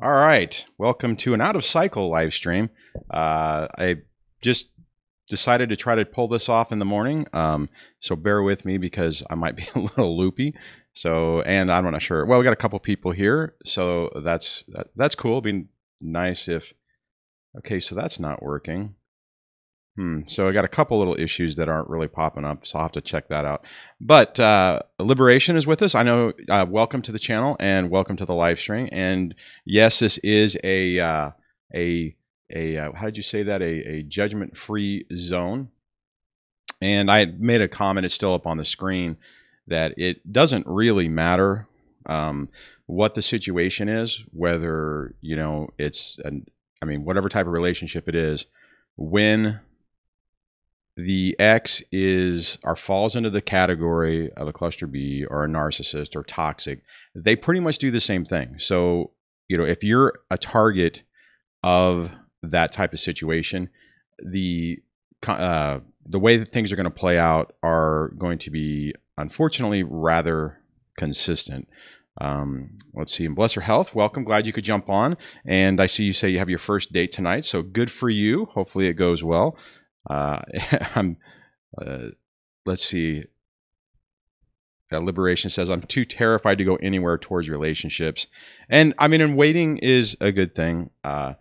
All right, welcome to an out of cycle live stream. I just decided to try to pull this off in the morning, so bear with me because I might be a little loopy. So, and I'm not sure. Well, we got a couple people here, so that's cool. It'd be nice if. Okay, so that's not working. So I got a couple little issues that aren't really popping up, so I'll have to check that out. But Liberation is with us. I know. Welcome to the channel and welcome to the live stream. And yes, this is a how did you say that? A judgment-free zone. And I made a comment. It's still up on the screen that it doesn't really matter what the situation is, whether it's whatever type of relationship it is, when the X falls into the category of a cluster B or a narcissist or toxic. They pretty much do the same thing. So, if you're a target of that type of situation, the way that things are going to play out are going to be, unfortunately, rather consistent. Let's see. And bless her health. Welcome. Glad you could jump on. And I see you say you have your first date tonight. So good for you. Hopefully it goes well. Let's see. Liberation says, I'm too terrified to go anywhere towards relationships. And and waiting is a good thing, but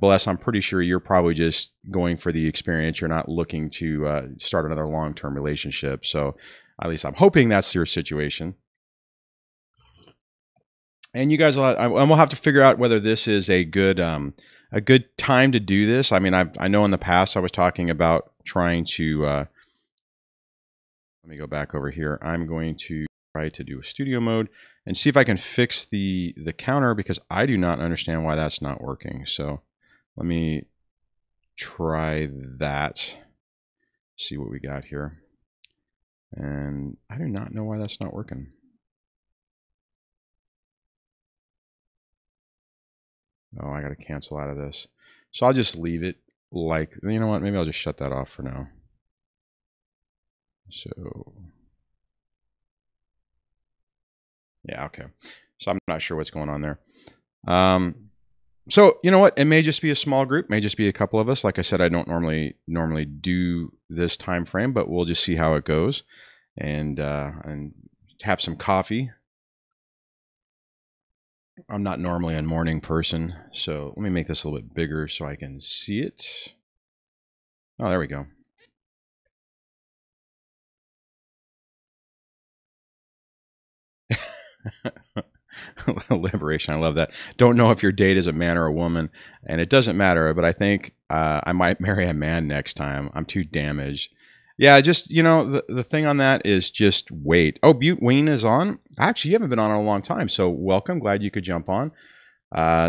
Bless, I'm pretty sure you're probably just going for the experience. You're not looking to start another long-term relationship. So at least I'm hoping that's your situation. And you guys we'll have to figure out whether this is a good time to do this. I know in the past I was talking about trying to let me go back over here. I'm going to try to do a studio mode and see if I can fix the counter, because I do not understand why that's not working. So let me try that. See what we got here. And I do not know why that's not working. Oh, I got to cancel out of this. So I'll just leave it like, you know what, maybe I'll just shut that off for now. So, yeah, okay. So I'm not sure what's going on there. So you know what, it may just be a small group, may just be a couple of us. Like I said, I don't normally do this time frame, but we'll just see how it goes and have some coffee. I'm not normally a morning person, so let me make this a little bit bigger so I can see it. Oh, there we go. Liberation, I love that. Don't know if your date is a man or a woman, and it doesn't matter, but I think I might marry a man next time. I'm too damaged. Yeah, just, the thing on that is just wait. Oh, Ween is on? Actually, you haven't been on in a long time, so welcome. Glad you could jump on.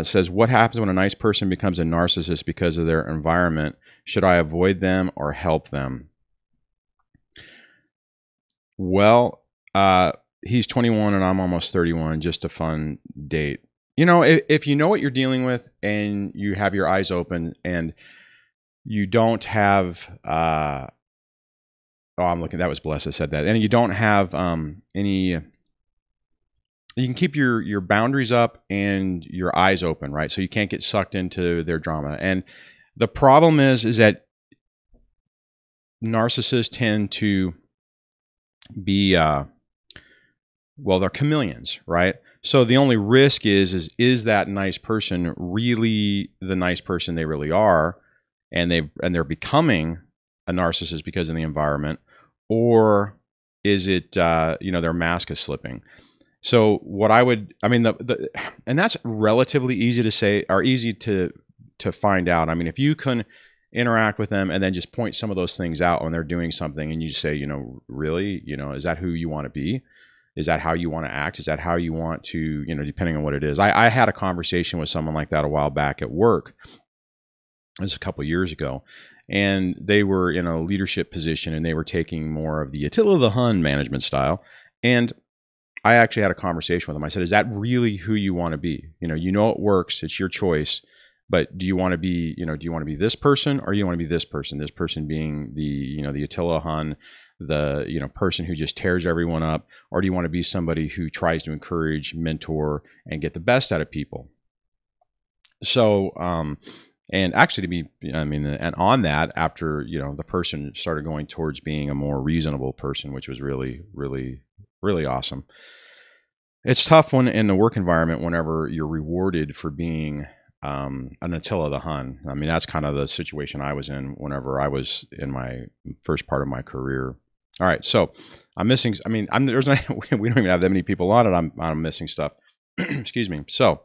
Says, what happens when a nice person becomes a narcissist because of their environment? Should I avoid them or help them? Well, he's 21 and I'm almost 31. Just a fun date. If you know what you're dealing with and you have your eyes open and you don't have... Oh, I'm looking. That was Bless that said that. And you don't have any. You can keep your boundaries up and your eyes open, right? So you can't get sucked into their drama. And the problem is that narcissists tend to be, they're chameleons, right? So the only risk is that nice person really the nice person they really are, and they're becoming a narcissist because of the environment, or is it their mask is slipping? So what I would, and that's relatively easy to say, or easy to find out. If you can interact with them and then just point some of those things out when they're doing something, and you say, really, is that who you want to be? Is that how you want to act? Is that how you want to, depending on what it is? I had a conversation with someone like that a while back at work. It was a couple of years ago. And they were in a leadership position, and they were taking more of the Attila the Hun management style. And I actually had a conversation with them. I said, is that really who you want to be? It works. It's your choice. But do you want to be, do you want to be this person, or do you want to be this person? This person being the Attila Hun, the person who just tears everyone up, or do you want to be somebody who tries to encourage, mentor, and get the best out of people? So, and actually to be, I mean, and on that, after, you know, the person started going towards being a more reasonable person, which was really, really, really awesome. It's tough when in the work environment, whenever you're rewarded for being an Attila the Hun. I mean, that's kind of the situation I was in whenever I was in my first part of my career. All right, so I'm missing. I mean, there's not, we don't even have that many people on it. I'm missing stuff. Excuse me. So.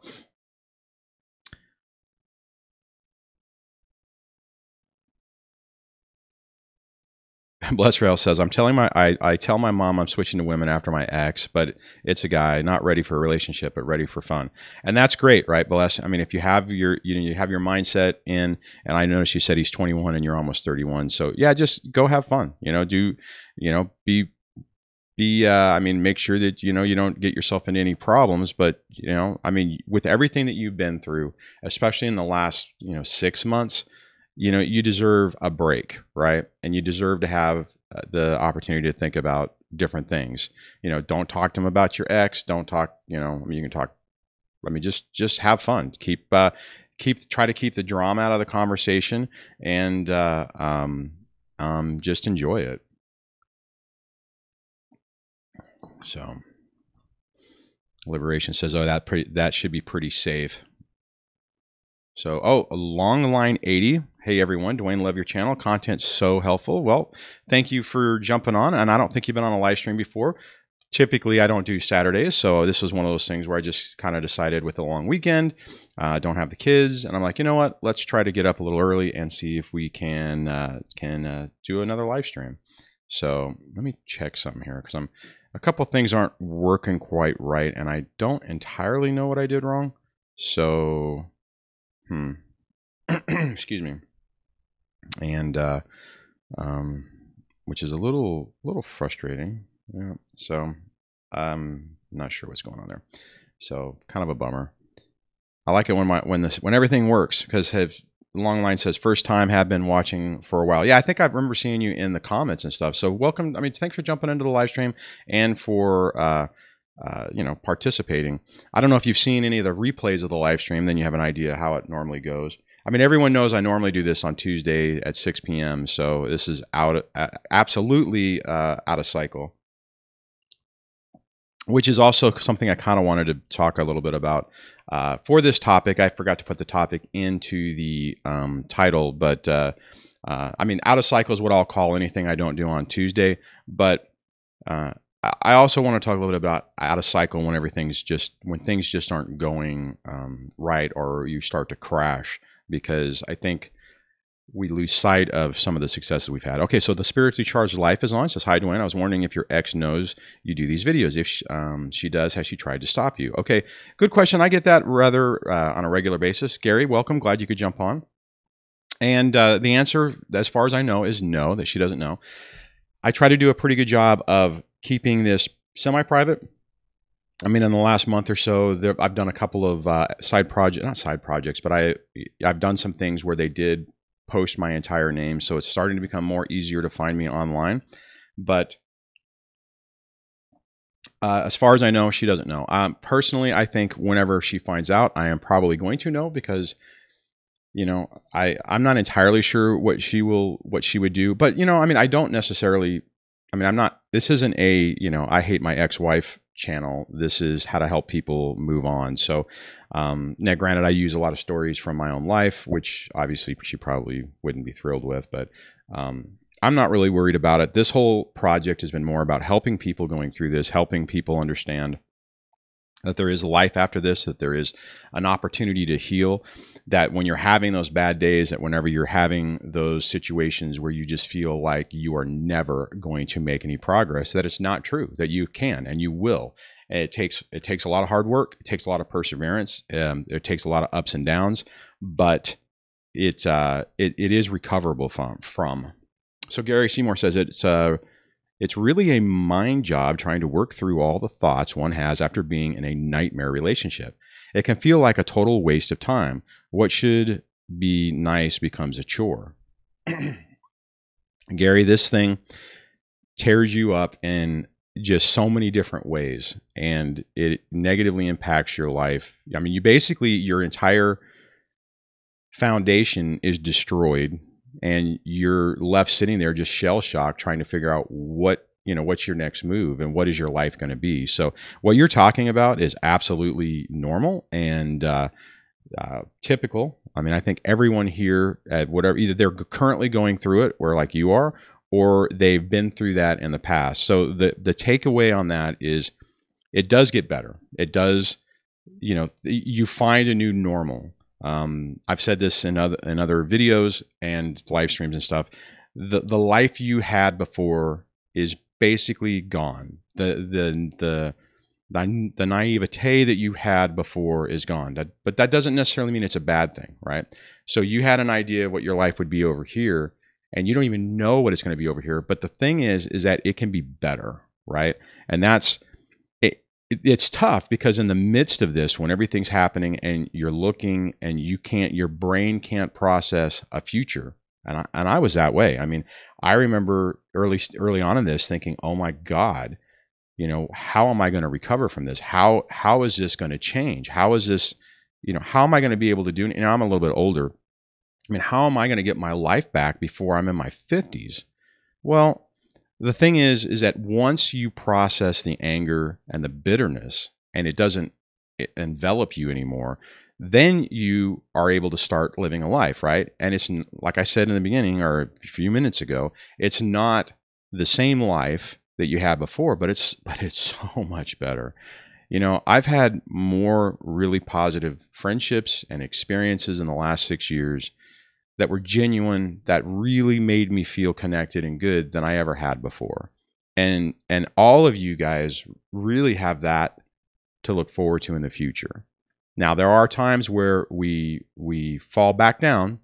Bless Rail says, I tell my mom I'm switching to women after my ex, but it's a guy not ready for a relationship, but ready for fun. And that's great, right? Bless. I mean, if you have you have your mindset in, and I noticed you said he's 21 and you're almost 31. So yeah, just go have fun, I mean, make sure that, you don't get yourself into any problems, but, I mean, with everything that you've been through, especially in the last, 6 months, you deserve a break, right? And you deserve to have the opportunity to think about different things. Don't talk to them about your ex. Don't talk, I mean, you can talk, I mean, just have fun. Try to keep the drama out of the conversation and just enjoy it. So Liberation says, oh, that should be pretty safe. So, along the line 80. Hey everyone, Dwayne, love your channel. Content's so helpful. Well, thank you for jumping on. And I don't think you've been on a live stream before. Typically, I don't do Saturdays, so this was one of those things where I just kind of decided with a long weekend, don't have the kids, and I'm like, you know what? Let's try to get up a little early and see if we can do another live stream. So let me check something here because a couple things aren't working quite right, and I don't entirely know what I did wrong. So, excuse me. And which is a little frustrating. Yeah. So I'm not sure what's going on there. So kind of a bummer. I like it when everything works, because long line says first time, have been watching for a while. Yeah, I think I remember seeing you in the comments and stuff. So welcome. I mean, thanks for jumping into the live stream and for participating. I don't know if you've seen any of the replays of the live stream, then you have an idea how it normally goes. I mean, everyone knows I normally do this on Tuesday at 6 p.m. So this is absolutely out of cycle, which is also something I kind of wanted to talk a little bit about for this topic. I forgot to put the topic into the title, but I mean, out of cycle is what I'll call anything I don't do on Tuesday. But I also want to talk a little bit about out of cycle when things just aren't going right, or you start to crash, because I think we lose sight of some of the successes we've had. Okay, so the Spiritually Charged Life is on. It says, hi, Dwayne. I was wondering if your ex knows you do these videos. If she does, has she tried to stop you? Okay, good question. I get that rather on a regular basis. Gary, welcome. Glad you could jump on. And the answer, as far as I know, is no, that she doesn't know. I try to do a pretty good job of keeping this semi-private. I mean, in the last month or so, I've done a couple of not side projects, but I've done some things where they did post my entire name, so it's starting to become more easier to find me online. But as far as I know, she doesn't know. Personally, I think whenever she finds out, I am probably going to know, because I'm not entirely sure what she would do. But I mean, I don't necessarily. I mean, I'm not. This isn't a I hate my ex-wife channel. This is how to help people move on. So now, granted, I use a lot of stories from my own life, which obviously she probably wouldn't be thrilled with, but I'm not really worried about it. This whole project has been more about helping people going through this, helping people understand that there is life after this, that there is an opportunity to heal, that when you're having those bad days, that whenever you're having those situations where you just feel like you are never going to make any progress, that it's not true, that you can and you will. And it takes a lot of hard work. It takes a lot of perseverance. It takes a lot of ups and downs, but it is recoverable from. So Gary Seymour says it's really a mind job trying to work through all the thoughts one has after being in a nightmare relationship. It can feel like a total waste of time. What should be nice becomes a chore. Gary, this thing tears you up in just so many different ways, and it negatively impacts your life. I mean, your entire foundation is destroyed and you're left sitting there just shell shocked trying to figure out what's your next move and what is your life going to be. So what you're talking about is absolutely normal and typical. I mean, I think everyone here at whatever, either they're currently going through it where like you are, or they've been through that in the past. So the takeaway on that is it does get better. It does, you find a new normal. I've said this in other videos and live streams and stuff. The life you had before is basically gone. The naivete that you had before is gone. But that doesn't necessarily mean it's a bad thing, right? So you had an idea of what your life would be over here, and you don't even know what it's going to be over here. But the thing is that it can be better, right? And it's tough because in the midst of this, when everything's happening and you're looking and your brain can't process a future. And I was that way. I mean, I remember early on in this thinking, oh my God, how am I going to recover from this? How is this going to change? How is this, how am I going to be able to do it? I'm a little bit older. I mean, how am I going to get my life back before I'm in my 50s? Well, the thing is that once you process the anger and the bitterness and it doesn't envelop you anymore, then you are able to start living a life, right? And it's like I said in the beginning or a few minutes ago, it's not the same life that you had before, but it's so much better. I've had more really positive friendships and experiences in the last 6 years that were genuine, that really made me feel connected and good than I ever had before. And all of you guys really have that to look forward to in the future. Now, there are times where we fall back down.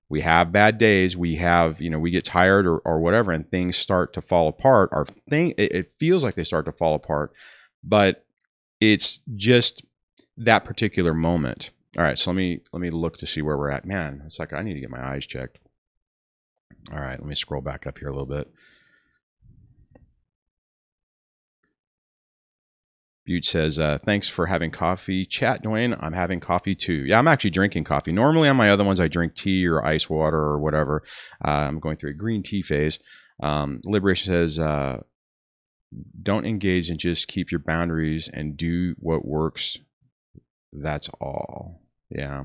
We have bad days. We have, we get tired or whatever, and things start to fall apart. It feels like they start to fall apart, but it's just that particular moment. All right, so let me look to see where we're at. Man, it's like I need to get my eyes checked. All right, let me scroll back up here a little bit. Butte says, thanks for having coffee. Chat, Dwayne, I'm having coffee too. Yeah, I'm actually drinking coffee. Normally on my other ones, I drink tea or ice water or whatever. I'm going through a green tea phase. Liberation says, don't engage and just keep your boundaries and do what works. That's all. Yeah.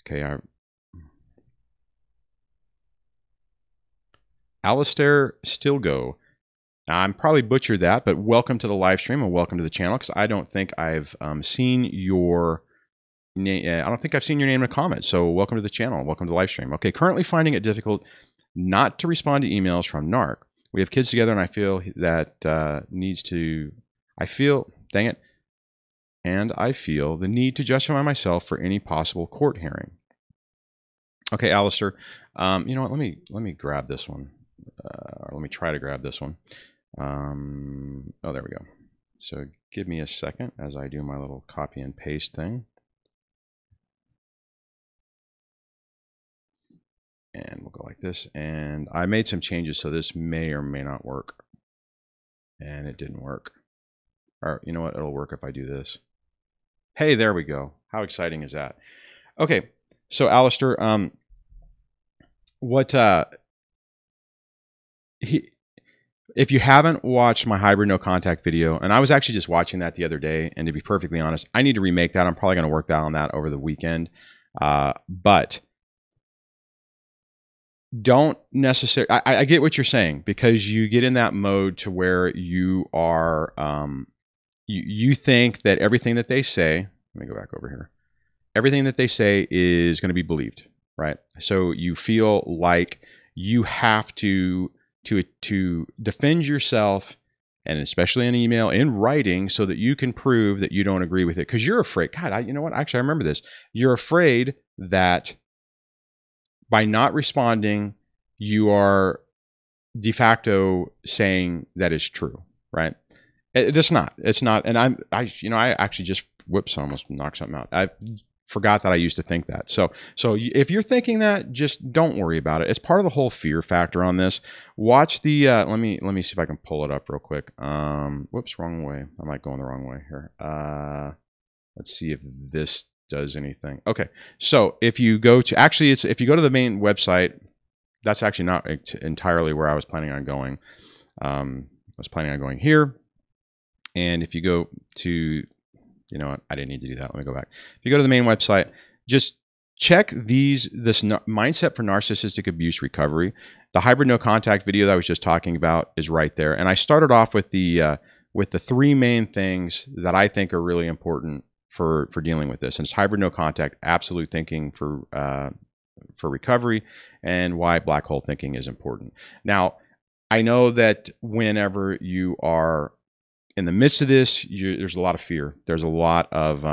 Okay. Alistair Stilgo. I'm probably butchered that, but welcome to the live stream and welcome to the channel because I don't think I've seen your name. I don't think I've seen your name in a comment. So welcome to the channel. Welcome to the live stream. Okay. Currently finding it difficult not to respond to emails from narc. We have kids together and I feel that I feel the need to justify myself for any possible court hearing. Okay, Alistair, you know what? Let me grab this one. Let me try to grab this one. Oh, there we go. So give me a second as I do my little copy and paste thing. And we'll go like this. And I made some changes, so this may or may not work. And it didn't work. Or you know what? It'll work if I do this. Hey, there we go. How exciting is that? Okay, so Alistair, if you haven't watched my hybrid no contact video, and I was actually just watching that the other day, and to be perfectly honest, I need to remake that. I'm probably going to work on that over the weekend. But don't necessarily, I get what you're saying, because you get in that mode to where you are, you think that everything that they say, let me go back over here, everything that they say is going to be believed, right? So you feel like you have to defend yourself, and especially in email, in writing, so that you can prove that you don't agree with it, because you're afraid. God, you know what? Actually, I remember this. You're afraid that by not responding, you are de facto saying that is true, right? It's not. It's not. And I actually just whoops, I almost knocked something out. I forgot that I used to think that. So if you're thinking that, just don't worry about it. It's part of the whole fear factor on this. Watch the let me see if I can pull it up real quick. Whoops, wrong way. I might go in the wrong way here. Let's see if this does anything. Okay, so if you go to, actually, if you go to the main website, that's actually not entirely where I was planning on going. I was planning on going here, and if you go to, you know what, I didn't need to do that. Let me go back. If you go to the main website, just check this mindset for narcissistic abuse recovery. The hybrid no contact video that I was just talking about is right there, and I started off with the 3 main things that I think are really important for dealing with this. And it's hybrid no contact, absolute thinking for recovery, and why black hole thinking is important. Now, I know that whenever you are in the midst of this, there's a lot of fear. There's a lot of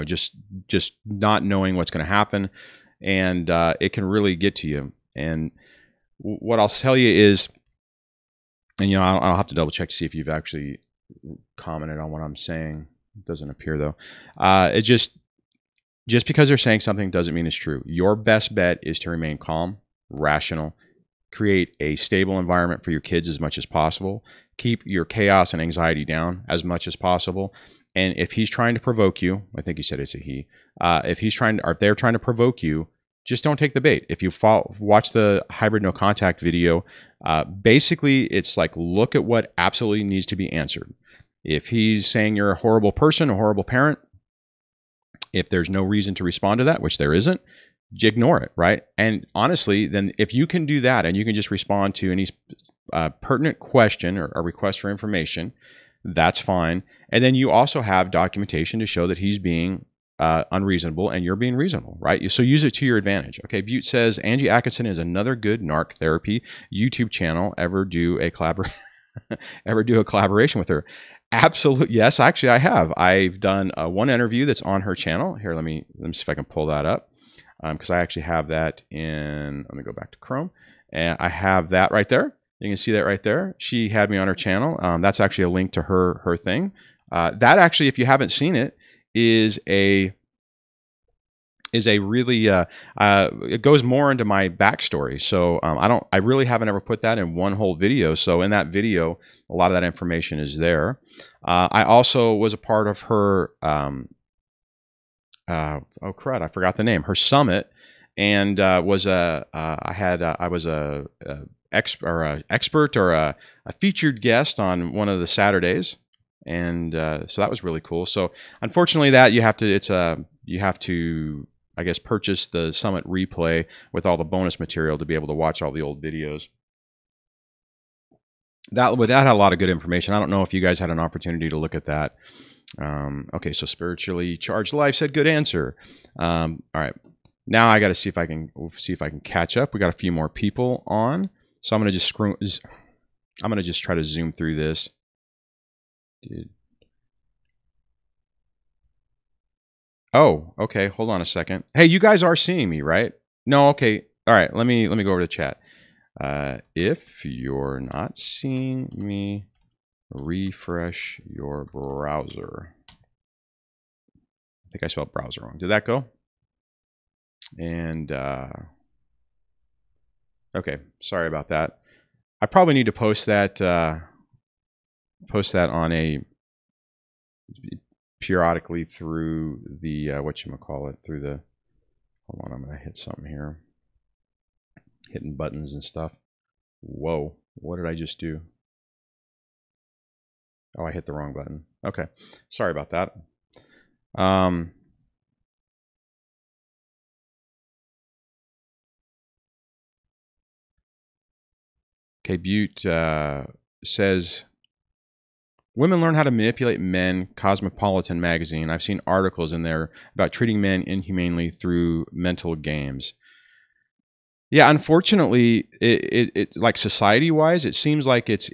just not knowing what's going to happen, and it can really get to you. And what I'll tell you is, and I'll have to double check to see if you've actually commented on what I'm saying. It doesn't appear though. It just because they're saying something doesn't mean it's true. Your best bet is to remain calm, rational, create a stable environment for your kids as much as possible. Keep your chaos and anxiety down as much as possible. And if he's trying to provoke you, I think you said it's a he. If they're trying to provoke you, just don't take the bait. If you watch the hybrid no contact video, basically it's like, look at what absolutely needs to be answered. If he's saying you're a horrible person, a horrible parent, if there's no reason to respond to that, which there isn't, ignore it, right? And honestly, then if you can do that and you can just respond to any pertinent question or a request for information, that's fine. And then you also have documentation to show that he's being unreasonable and you're being reasonable, right? So use it to your advantage. Okay, Butte says, Angie Atkinson is another good narc therapy YouTube channel. Ever do a collaboration with her? Absolutely. Yes, actually I have. I've done one interview that's on her channel. Here, let me see if I can pull that up, because I actually have that in, let me go back to Chrome, and I have that right there. You can see that right there. She had me on her channel. That's actually a link to her thing. That actually, if you haven't seen it, is a really it goes more into my backstory. So I really haven't ever put that in one whole video. So in that video, a lot of that information is there. I also was a part of her oh crud, I forgot the name. Her summit, and I was a expert or a featured guest on one of the Saturdays, and so that was really cool. So unfortunately, that you have to I guess purchase the summit replay with all the bonus material to be able to watch all the old videos. That had a lot of good information. I don't know if you guys had an opportunity to look at that. Okay, so spiritually charged life said good answer. All right, now I got to see if I can catch up. We got a few more people on, so I'm gonna just try to zoom through this. Oh, okay. Hold on a second. Hey, you guys are seeing me, right? No, okay. All right. Let me go over to chat. If you're not seeing me, refresh your browser. I think I spelled browser wrong. Did that go? And okay, sorry about that. I probably need to post that on a periodically through the through the, hold on, I'm gonna hit something here, hitting buttons and stuff. Whoa, what did I just do? Oh, I hit the wrong button. Okay, sorry about that. Okay, Butte says, women learn how to manipulate men, Cosmopolitan magazine. I've seen articles in there about treating men inhumanely through mental games. Yeah, unfortunately, it like society-wise, it seems like it's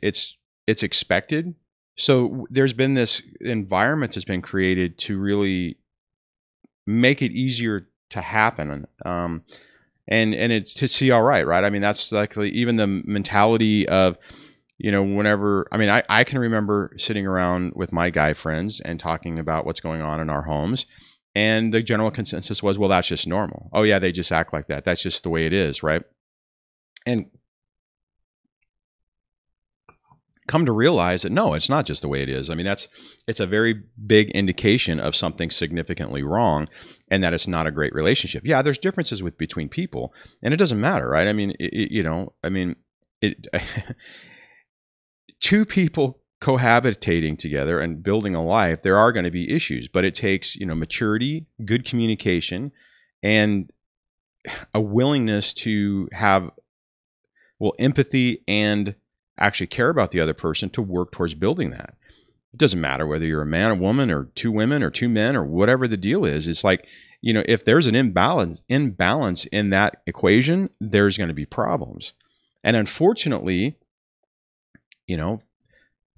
expected. So there's been this environment that's been created to really make it easier to happen. And it's to see all right? I mean, that's like even the mentality of, whenever, I mean, I can remember sitting around with my guy friends and talking about what's going on in our homes. And the general consensus was, well, that's just normal. Oh yeah, they just act like that. That's just the way it is, right? And come to realize that no, it's not just the way it is. I mean, it's a very big indication of something significantly wrong, and that it's not a great relationship. Yeah, there's differences between people, and it doesn't matter, right? I mean, two people cohabitating together and building a life, there are going to be issues, but it takes, maturity, good communication, and a willingness to have, empathy and actually care about the other person to work towards building that. It doesn't matter whether you're a man or woman or two women or two men or whatever the deal is. It's like, if there's an imbalance in that equation, there's going to be problems. And unfortunately,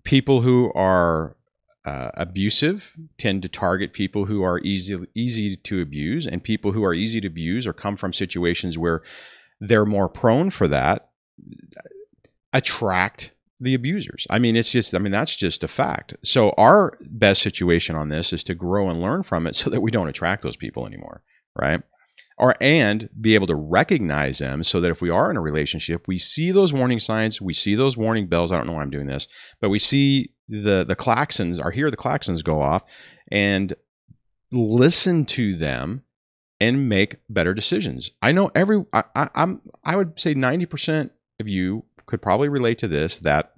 people who are abusive tend to target people who are easy to abuse, and people who are easy to abuse or come from situations where they're more prone for that attract the abusers. I mean, that's just a fact. So our best situation on this is to grow and learn from it so that we don't attract those people anymore, right? And be able to recognize them so that if we are in a relationship, we see those warning signs, we see those warning bells. I don't know why I'm doing this, but we see the claxons, or hear the claxons go off, and listen to them and make better decisions. I know I would say 90% of you could probably relate to this, that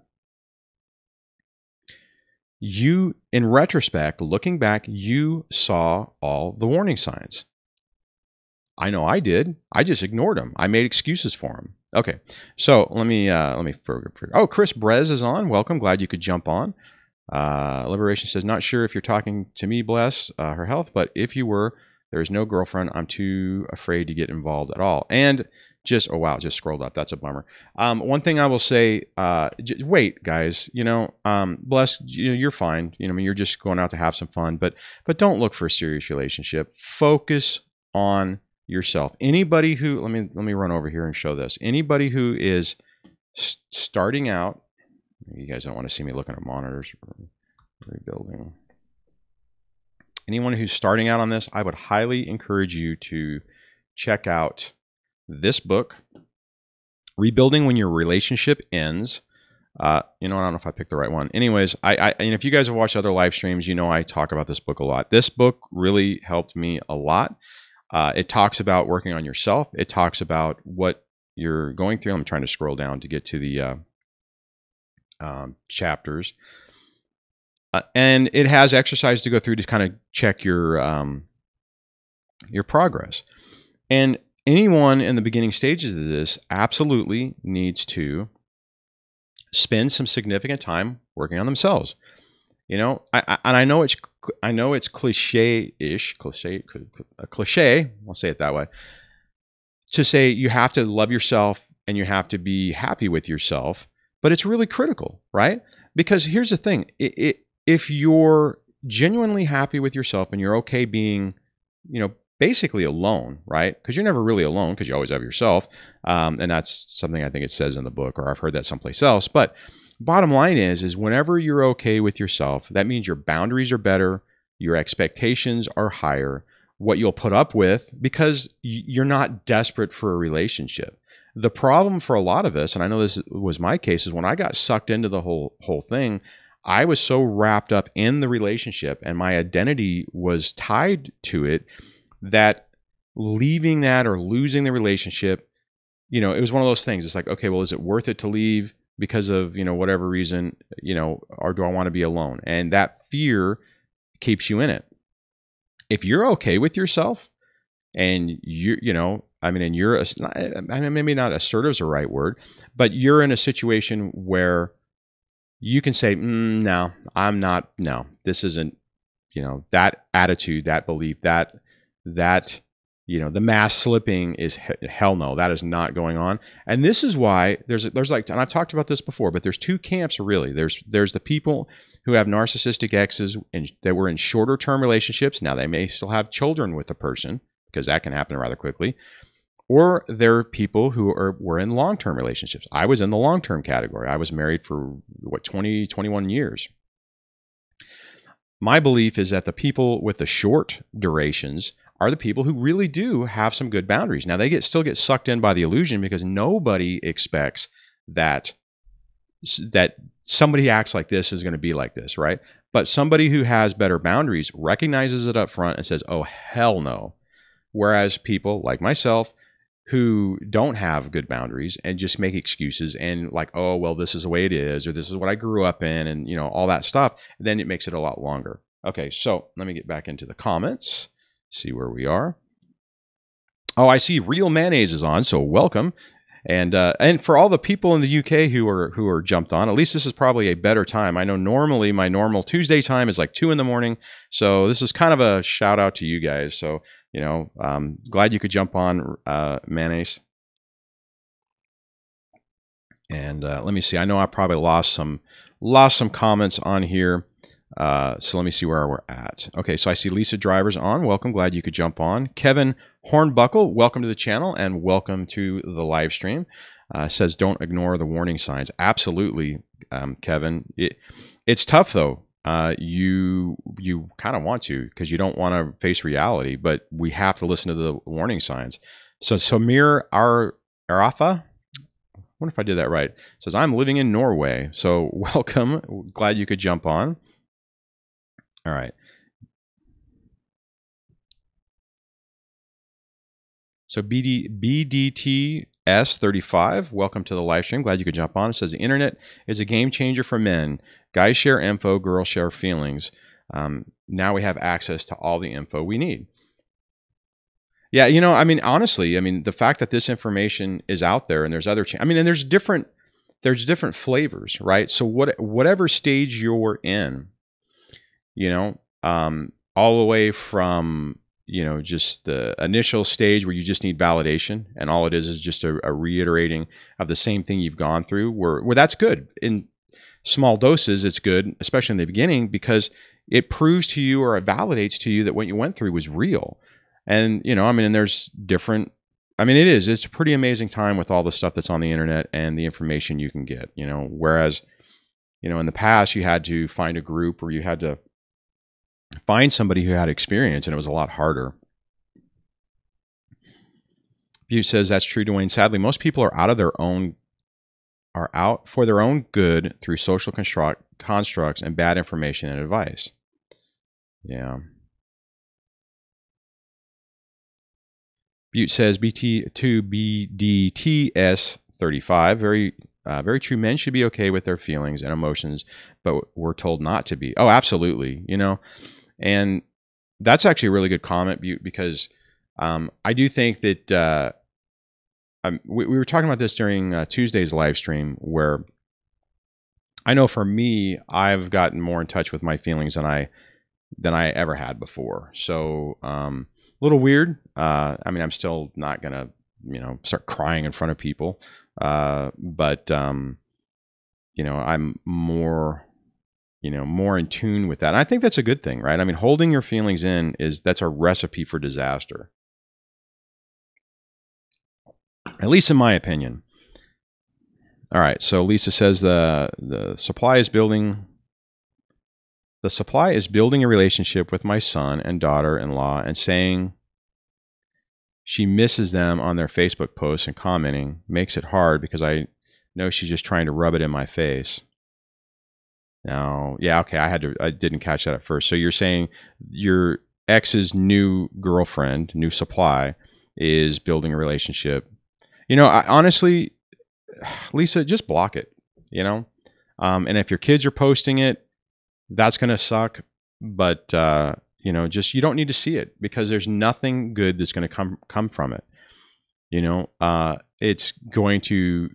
you, in retrospect, looking back, you saw all the warning signs. I know I did. I just ignored them. I made excuses for them. Okay, so let me. Oh, Chris Brez is on. Welcome. Glad you could jump on. Liberation says, not sure if you're talking to me, bless her health, but if you were, there is no girlfriend. I'm too afraid to get involved at all. And just, oh wow, just scrolled up. That's a bummer. One thing I will say, wait, guys. Bless. You're fine. You're just going out to have some fun, but don't look for a serious relationship. Focus on yourself. Anybody who, let me run over here and show this. Anybody who is starting out, you guys don't want to see me looking at monitors. Rebuilding. Anyone who's starting out on this, I would highly encourage you to check out this book, Rebuilding When Your Relationship Ends. I don't know if I picked the right one. Anyways, and if you guys have watched other live streams, I talk about this book a lot. This book really helped me a lot. It talks about working on yourself. It talks about what you're going through. I'm trying to scroll down to get to the chapters. And it has exercise to go through to kind of check your progress. And anyone in the beginning stages of this absolutely needs to spend some significant time working on themselves. I know it's cliche-ish, a cliche, I'll say it that way, to say you have to love yourself and you have to be happy with yourself, but it's really critical, right? Because here's the thing, if you're genuinely happy with yourself and you're okay being, basically alone, right? Because you're never really alone because you always have yourself, and that's something I think it says in the book, or I've heard that someplace else, but bottom line is whenever you're okay with yourself, that means your boundaries are better, your expectations are higher, what you'll put up with, because you're not desperate for a relationship. The problem for a lot of us, and I know this was my case, is when I got sucked into the whole thing, I was so wrapped up in the relationship and my identity was tied to it that leaving that or losing the relationship, it was one of those things. It's like, okay, well, is it worth it to leave because of, whatever reason, or do I want to be alone? And that fear keeps you in it. If you're okay with yourself and maybe not assertive is the right word, but you're in a situation where you can say, no, I'm not, no, this isn't, that attitude, that belief, that the mass slipping is hell no, that is not going on. And this is why there's like, and I've talked about this before, but there's two camps really. There's the people who have narcissistic exes and that were in shorter term relationships. Now they may still have children with the person because that can happen rather quickly. Or there are people who were in long-term relationships. I was in the long-term category. I was married for 21 years. My belief is that the people with the short durations are the people who really do have some good boundaries. Now, they still get sucked in by the illusion because nobody expects that that somebody acts like this is going to be like this, right? But somebody who has better boundaries recognizes it up front and says, oh, hell no. Whereas people like myself who don't have good boundaries and just make excuses and like, oh, well, this is the way it is, or this is what I grew up in, and you know, all that stuff, then it makes it a lot longer. Okay, so let me get back into the comments, see where we are. Oh, I see Real Mayonnaise is on, so welcome. And for all the people in the UK who are jumped on, at least this is probably a better time. I know normally my normal Tuesday time is like 2 in the morning, so this is kind of a shout out to you guys. So you know, glad you could jump on, Mayonnaise. And let me see. I know I probably lost some comments on here. So let me see where we're at. Okay, so I see Lisa Driver's on. Welcome. Glad you could jump on. Kevin Hornbuckle, welcome to the channel and welcome to the live stream. Says don't ignore the warning signs. Absolutely, Kevin. It's tough though. You kind of want to, because you don't want to face reality, but we have to listen to the warning signs. So Samir Arafa, I wonder if I did that right, says I'm living in Norway. So welcome. Glad you could jump on. All right. So BDTS35, welcome to the live stream. Glad you could jump on. It says the internet is a game changer for men. Guys share info, girls share feelings. Now we have access to all the info we need. Yeah, you know, I mean, honestly, I mean, the fact that this information is out there and there's other, and there's different flavors, right? So whatever stage you're in, you know, all the way from, you know, just the initial stage where you just need validation and all it is just a reiterating of the same thing you've gone through, where that's good. In small doses, it's good, especially in the beginning, because it proves to you, or it validates to you, that what you went through was real. And, you know, I mean, and there's different, I mean, it's a pretty amazing time with all the stuff that's on the internet and the information you can get, you know, whereas, you know, in the past you had to find a group, or you had to find somebody who had experience, and it was a lot harder. Butte says that's true, Dwayne. Sadly, most people are out for their own good through social constructs and bad information and advice. Yeah. Butte says BT2BDTS35, very true. Men should be okay with their feelings and emotions, but we're told not to be. Oh, absolutely. You know, and that's actually a really good comment, Butte, because I do think that we were talking about this during Tuesday's live stream, where I know for me, I've gotten more in touch with my feelings than I ever had before. So a little weird. I mean, I'm still not gonna, you know, start crying in front of people, but you know, I'm more, you know, more in tune with that. And I think that's a good thing, right? I mean, holding your feelings in that's a recipe for disaster. At least in my opinion. All right, so Lisa says the supply is building a relationship with my son and daughter-in-law and saying she misses them on their Facebook posts and commenting makes it hard because I know she's just trying to rub it in my face. Now, yeah, okay, I didn't catch that at first. So you're saying your ex's new girlfriend, new supply, is building a relationship. You know, honestly, Lisa, just block it, you know? And if your kids are posting it, that's going to suck. But, you know, just, you don't need to see it, because there's nothing good that's going to come from it. You know, it's going to,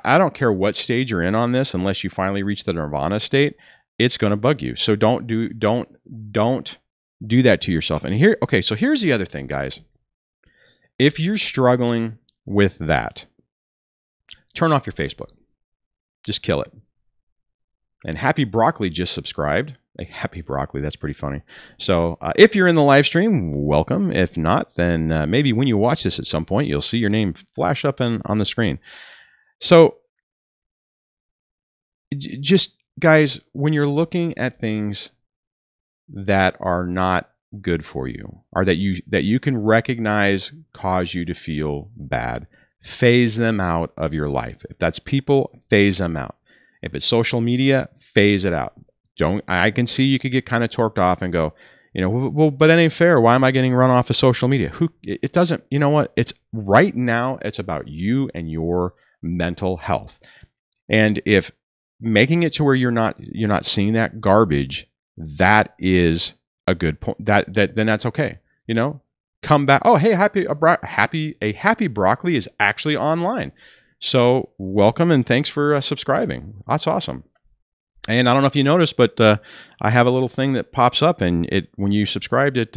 I don't care what stage you're in on this, unless you finally reach the nirvana state, it's going to bug you. So don't do that to yourself. And here, okay, so here's the other thing, guys. If you're struggling with that, turn off your Facebook. Just kill it. And Happy Broccoli just subscribed. Happy Broccoli, that's pretty funny. So if you're in the live stream, welcome. If not, then maybe when you watch this at some point, you'll see your name flash up on the screen. So just, guys, when you're looking at things that are not good for you, or that you can recognize cause you to feel bad, phase them out of your life. If that's people, phase them out. If it's social media, phase it out. Don't. I can see you could get kind of torqued off and go, well, but it ain't fair. Why am I getting run off of social media? It doesn't. You know what? It's right now. It's about you and your mental health. And if making it to where you're not seeing that garbage, that is a good point. Then that's okay. Come back. Oh, hey, happy broccoli is actually online. So welcome and thanks for subscribing. That's awesome. And I don't know if you noticed, but I have a little thing that pops up, and when you subscribed, it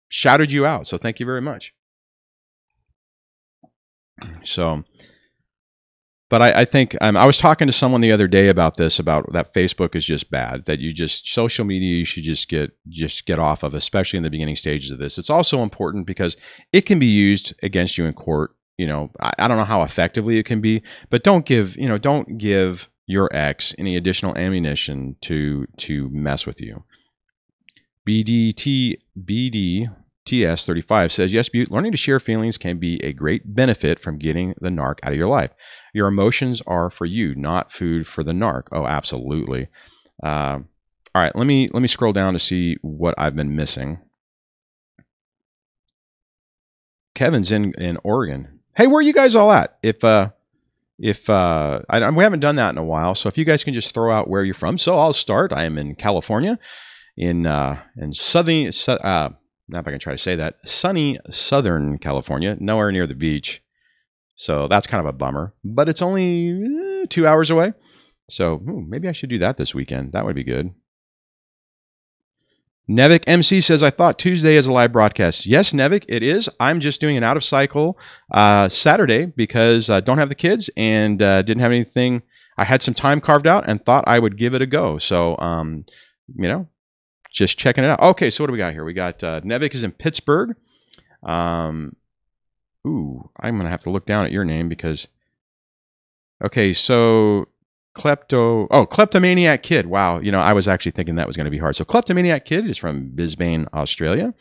shouted you out. So thank you very much. So, but I think I was talking to someone the other day about this, about that Facebook is just bad. That social media you should just get off of, especially in the beginning stages of this. It's also important because it can be used against you in court. I don't know how effectively it can be, but don't give your ex any additional ammunition to mess with you. BDTS35 says, yes, Butte, learning to share feelings can be a great benefit from getting the narc out of your life. Your emotions are for you, not food for the narc. Oh, absolutely. All right, let me scroll down to see what I've been missing. Kevin's in Oregon. Hey, where are you guys all at? We haven't done that in a while, so if you guys can just throw out where you're from. So I'll start. I am in California, in sunny, not if I can try to say that, sunny Southern California, nowhere near the beach. So that's kind of a bummer, but it's only 2 hours away. So maybe I should do that this weekend. That would be good. Nevik MC says, I thought Tuesday is a live broadcast. Yes, Nevik, it is. I'm just doing an out of cycle Saturday because I don't have the kids and didn't have anything. I had some time carved out and thought I would give it a go. So, just checking it out. Okay, so what do we got here? We got Nevik is in Pittsburgh. I'm going to have to look down at your name because, okay, so Kleptomaniac Kid. Wow, I was actually thinking that was going to be hard. So Kleptomaniac Kid is from Brisbane, Australia.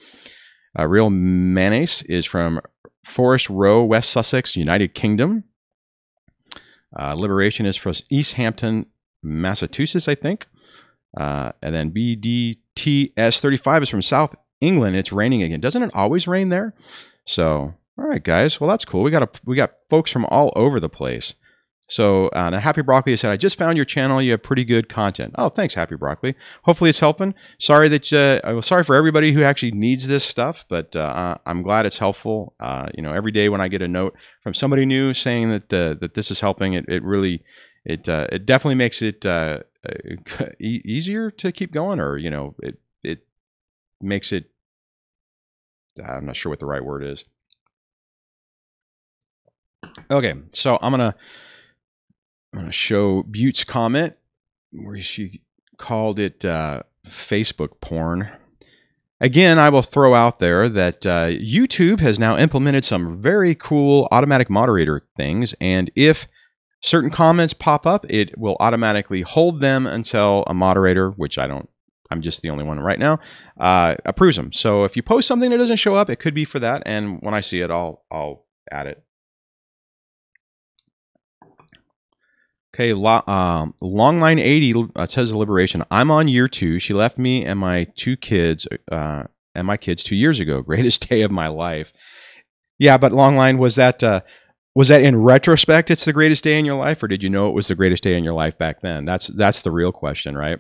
Real Mayonnaise is from Forest Row, West Sussex, United Kingdom. Liberation is from East Hampton, Massachusetts, I think. And then BDTS35 is from South England. It's raining again. Doesn't it always rain there? So, all right, guys. Well, that's cool. We got folks from all over the place. So, Happy Broccoli said, I just found your channel. You have pretty good content. Oh, thanks, Happy Broccoli. Hopefully it's helping. Sorry for everybody who actually needs this stuff, but I'm glad it's helpful. Every day when I get a note from somebody new saying that this is helping, it definitely makes it easier to keep going, or it makes it. I'm not sure what the right word is. Okay, so I'm gonna show Butte's comment where she called it Facebook porn. Again, I will throw out there that YouTube has now implemented some very cool automatic moderator things, and if certain comments pop up, it will automatically hold them until a moderator, which I'm just the only one right now, approves them. So if you post something that doesn't show up, it could be for that, and when I see it, I'll add it. Okay, Longline 80 says Liberation. I'm on year 2. She left me and my 2 kids, 2 years ago. Greatest day of my life. Yeah, but Longline, was that in retrospect? It's the greatest day in your life, or did you know it was the greatest day in your life back then? That's the real question, right?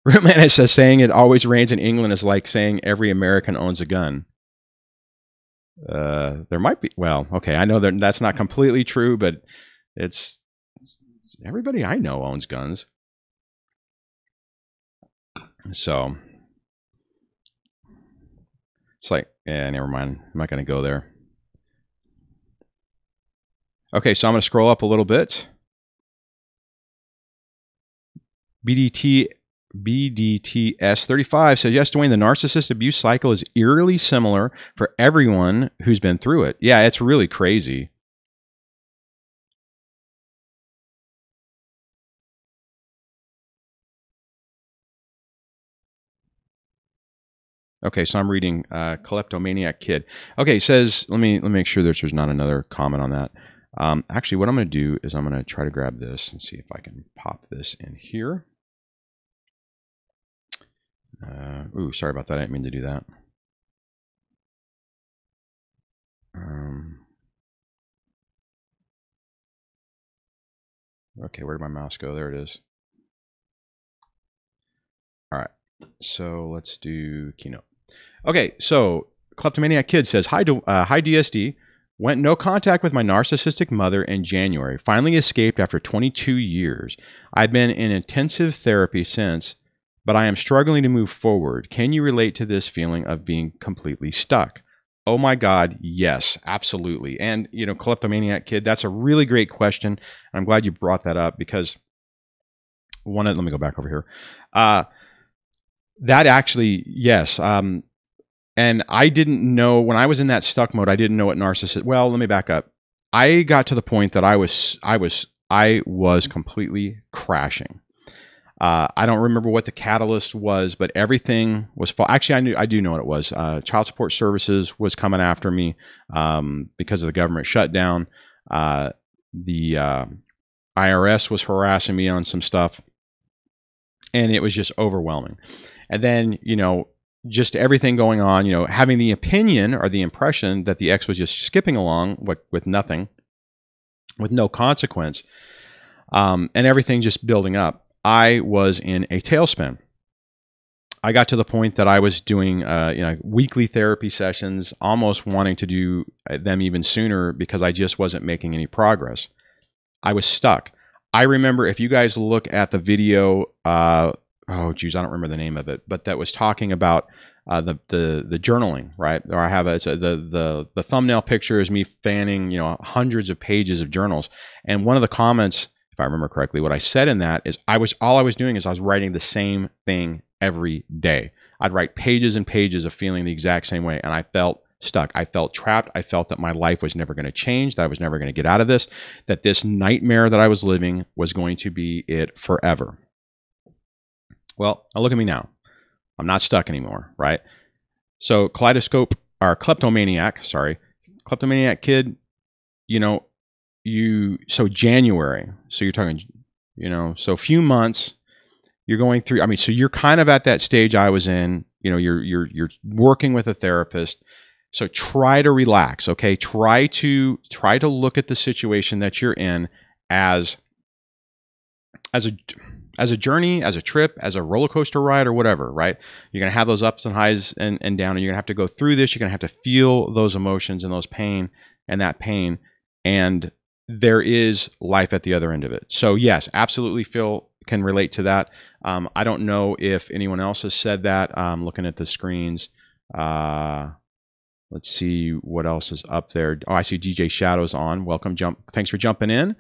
Rootman says saying it always rains in England is like saying every American owns a gun. There might be. Well, okay, I know that's not completely true, but it's everybody I know owns guns. So it's like, never mind. I'm not going to go there. Okay, so I'm going to scroll up a little bit. BDTS35 says, yes, Dwayne, the narcissist abuse cycle is eerily similar for everyone who's been through it. Yeah, it's really crazy. Okay, so I'm reading Kleptomaniac Kid. Okay, it says, let me make sure there's not another comment on that. Actually, what I'm going to do is I'm going to try to grab this and see if I can pop this in here. Ooh, sorry about that. I didn't mean to do that. Okay, where did my mouse go? There it is. All right, so let's do Keynote. Okay, so Kleptomaniac Kid says, hi DSD. Went no contact with my narcissistic mother in January. Finally escaped after 22 years. I've been in intensive therapy since, but I am struggling to move forward. Can you relate to this feeling of being completely stuck? Oh my God, yes, absolutely. And, you know, Kleptomaniac Kid, that's a really great question. I'm glad you brought that up because let me go back over here. That actually, yes. And I didn't know, when I was in that stuck mode, I didn't know what narcissist. Well, let me back up. I got to the point that I was completely crashing. I don't remember what the catalyst was, but everything was actually, I do know what it was. Child support services was coming after me because of the government shutdown. The IRS was harassing me on some stuff, and it was just overwhelming. And then, you know, just everything going on, you know, having the opinion or the impression that the ex was just skipping along with nothing, with no consequence, and everything just building up. I was in a tailspin. I got to the point that I was doing, weekly therapy sessions, almost wanting to do them even sooner because I just wasn't making any progress. I was stuck. I remember, if you guys look at the video, oh geez, I don't remember the name of it, but that was talking about the journaling, right? Or I have the thumbnail picture is me fanning, you know, hundreds of pages of journals. And one of the comments, if I remember correctly, what I said in that is all I was doing is I was writing the same thing every day. I'd write pages and pages of feeling the exact same way, and I felt stuck. I felt trapped. I felt that my life was never going to change, that I was never going to get out of this, that this nightmare that I was living was going to be it forever. Well, now look at me now. I'm not stuck anymore, right? So Kleptomaniac Kid, you know, so January, so you're talking, you know, so a few months you're going through, I mean, so you're kind of at that stage I was in, you know, you're working with a therapist. So try to relax, okay? Try to look at the situation that you're in as a journey, as a trip, as a roller coaster ride, or whatever, right? You're gonna have those ups and highs and down, and you're gonna have to go through this. You're gonna have to feel those emotions and those pain, and there is life at the other end of it. So yes, absolutely, Phil can relate to that. I don't know if anyone else has said that. Looking at the screens. Let's see what else is up there. Oh, I see DJ Shadows on. Welcome, thanks for jumping in.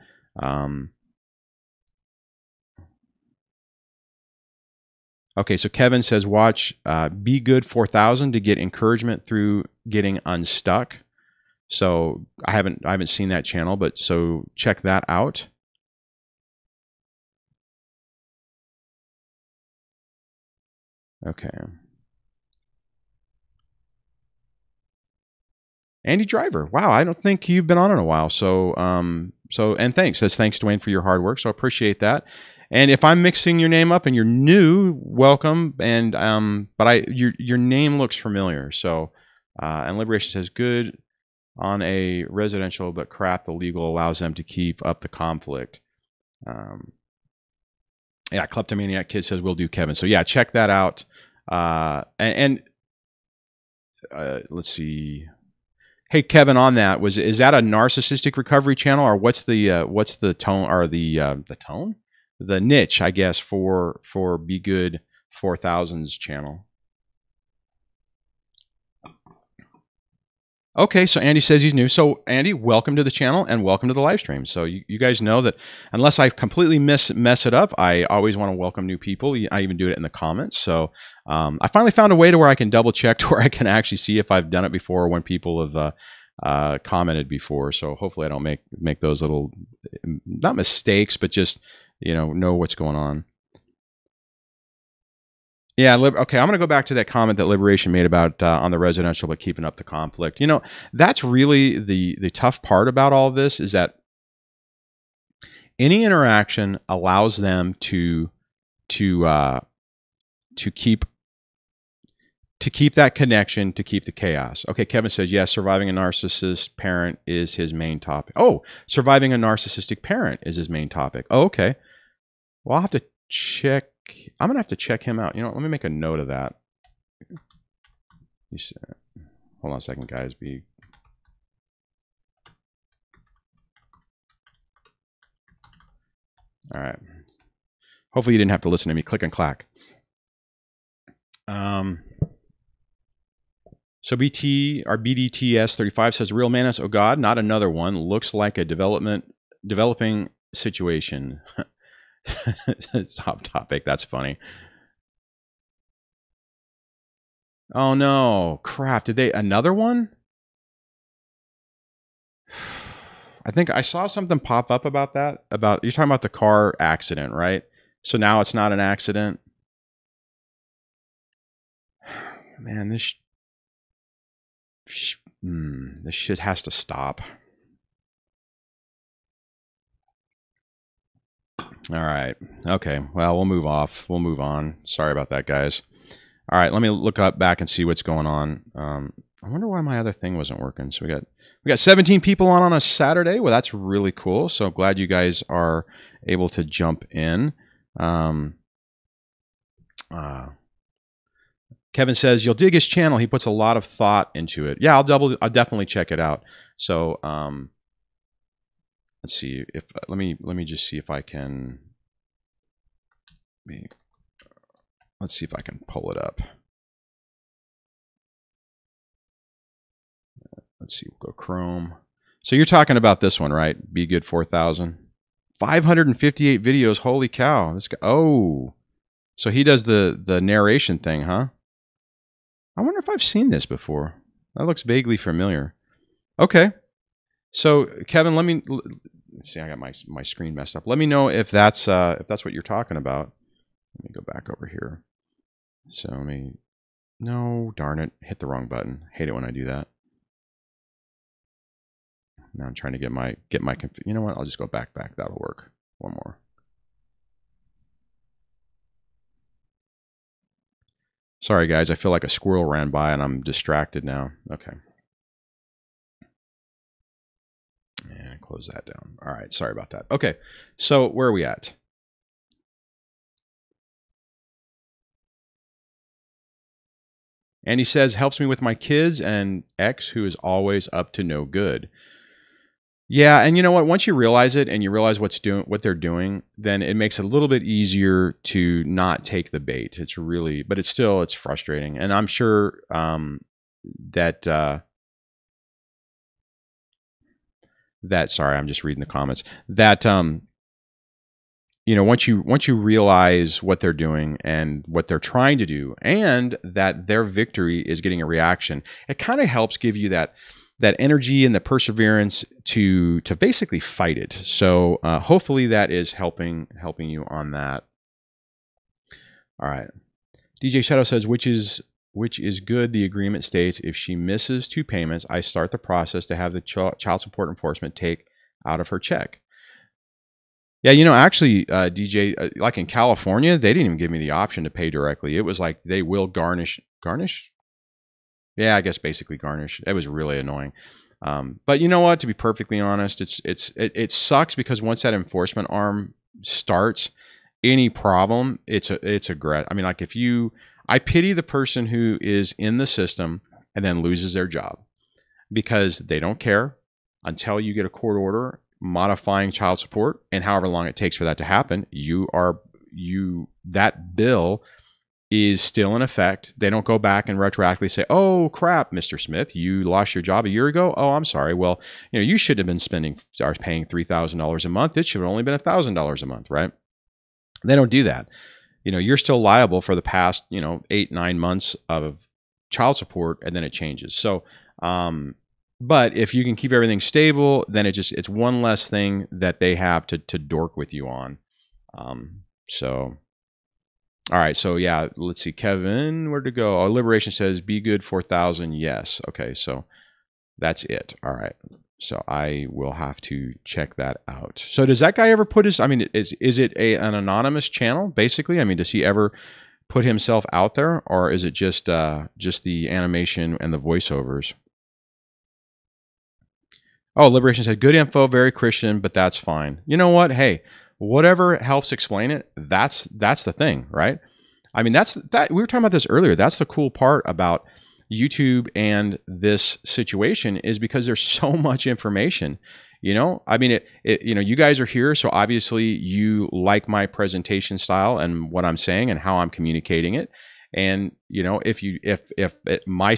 Okay, so Kevin says watch Be Good 4000 to get encouragement through getting unstuck. So I haven't seen that channel, but so check that out. Okay. Andy Driver. Wow, I don't think you've been on in a while. So, and thanks. Thanks, Dwayne, for your hard work. So I appreciate that. And if I'm mixing your name up and you're new, welcome. And but your name looks familiar. So, and Liberation says good on a residential, but crap, the legal allows them to keep up the conflict. Yeah, Kleptomaniac Kid says we'll do, Kevin. So yeah, check that out. Let's see. Hey Kevin, on that, is that a narcissistic recovery channel, or what's the tone, or the niche, I guess, for Be Good 4000's channel? Okay, so Andy says he's new. So Andy, welcome to the channel and welcome to the live stream. So you guys know that unless I completely mess it up, I always want to welcome new people. I even do it in the comments. So I finally found a way to where I can double check to where I can actually see if I've done it before or when people have commented before. So hopefully I don't make those little, not mistakes, but just, you know what's going on. Yeah, okay, I'm going to go back to that comment that Liberation made about on the residential, but keeping up the conflict. You know, that's really the tough part about all of this is that any interaction allows them to keep that connection, to keep the chaos. Okay, Kevin says, yes, surviving a narcissist parent is his main topic. Oh, surviving a narcissistic parent is his main topic. Oh, okay. Well, I'll have to check. I'm going to have to check him out. You know, let me make a note of that. Hold on a second, guys. All right. Hopefully you didn't have to listen to me click and clack. So BT, our BDTS 35 says, real Manus, oh God, not another one. Looks like a developing situation. Top topic. That's funny. Oh no, crap. Did they, another one? I think I saw something pop up about that. About, you're talking about the car accident, right? So now it's not an accident. Man, this shit has to stop. All right. Okay. Well, we'll move off. We'll move on. Sorry about that, guys. All right. Let me look up back and see what's going on. I wonder why my other thing wasn't working. So we got 17 people on a Saturday. Well, that's really cool. So glad you guys are able to jump in. Kevin says you'll dig his channel. He puts a lot of thought into it. Yeah, I'll definitely check it out. So let's see if let me just see if I can. Let's see if I can pull it up. Let's see. We'll go Chrome. So you're talking about this one, right? Be Good 4000. 558 videos. Holy cow! This guy. Oh, so he does the narration thing, huh? I wonder if I've seen this before. That looks vaguely familiar. Okay. So Kevin, let me see. I got my screen messed up. Let me know if that's what you're talking about. Let me go back over here. So let me. No, darn it! Hit the wrong button. Hate it when I do that. Now I'm trying to get my you know what? I'll just go back. That'll work. One more. Sorry, guys. I feel like a squirrel ran by and I'm distracted now. Okay. And close that down. All right. Sorry about that. Okay. So where are we at? And he says, helps me with my kids and ex who is always up to no good. Yeah, and you know what? Once you realize it and you realize what they're doing, then it makes it a little bit easier to not take the bait. It's really, but it's frustrating. And I'm sure that sorry, I'm just reading the comments. That you know, once you realize what they're doing and what they're trying to do, and that their victory is getting a reaction, it kind of helps give you that energy and the perseverance to basically fight it. So hopefully that is helping you on that. All right. DJ Shadow says, which is good. The agreement states if she misses 2 payments, I start the process to have the child support enforcement take out of her check. Yeah, you know, actually, DJ, like in California, they didn't even give me the option to pay directly. It was like they will garnish. Yeah, I guess basically garnish. It was really annoying. But you know what? To be perfectly honest, it sucks because once that enforcement arm starts, any problem, it's a gret. I mean, like I pity the person who is in the system and then loses their job because they don't care until you get a court order modifying child support, and however long it takes for that to happen, that bill is still in effect. They don't go back and retroactively say, oh crap, Mr. Smith, you lost your job a year ago. Oh, I'm sorry. Well, you know, you should have been paying $3,000 a month. It should have only been $1,000 a month, right? They don't do that. You know, you're still liable for the past, 8-9 months of child support, and then it changes. So, but if you can keep everything stable, then it's one less thing that they have to dork with you on. So All right, so yeah, let's see. Kevin, where'd it go? Oh, Liberation says, be good 4,000. Yes. Okay, so that's it. All right. So I will have to check that out. So does that guy ever put his, I mean, is it an anonymous channel, basically? I mean, does he ever put himself out there, or is it just the animation and the voiceovers? Oh, Liberation said, good info, very Christian, but that's fine. You know what? Hey, whatever helps explain it, that's the thing, right? I mean, that we were talking about this earlier. That's the cool part about YouTube and this situation is because there's so much information. You know, I mean, you know, you guys are here, so obviously you like my presentation style and what I'm saying and how I'm communicating it. And you know, if my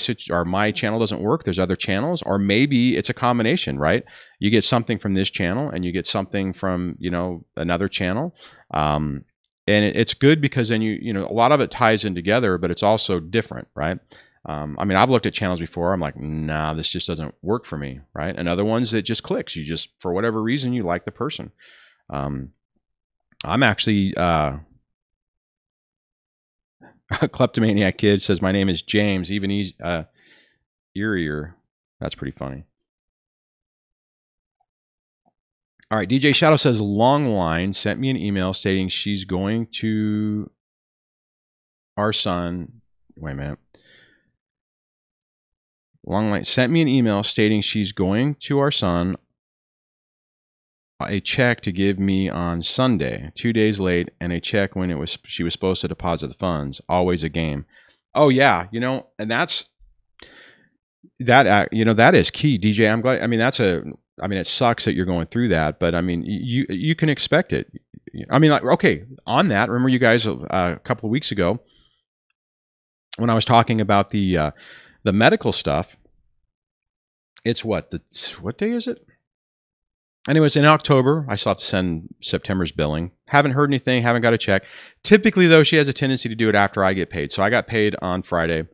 channel doesn't work, there's other channels, or maybe it's a combination, right? You get something from this channel, and you get something from, you know, another channel. And it's good because then you know, a lot of it ties in together, but it's also different, right? I mean, I've looked at channels before. I'm like, nah, this just doesn't work for me, right? And other ones, it just clicks. You just, for whatever reason, you like the person. I'm actually Kleptomaniac Kid says my name is James. Even he's eerier. That's pretty funny. All right, DJ Shadow says Longline sent me an email stating she's going to our son. Wait a minute. Longline sent me an email stating she's going to our son a check to give me on Sunday, 2 days late, and a check when she was supposed to deposit the funds. Always a game. Oh yeah, you know, and that's that. You know, that is key, DJ. I'm glad. I mean, I mean, it sucks that you're going through that, but I mean, you can expect it. I mean, like, okay, on that, remember you guys a couple of weeks ago when I was talking about the medical stuff. It's what day is it? Anyways, in October, I still have to send September's billing. Haven't heard anything, haven't got a check. Typically, though, she has a tendency to do it after I get paid. So I got paid on Friday.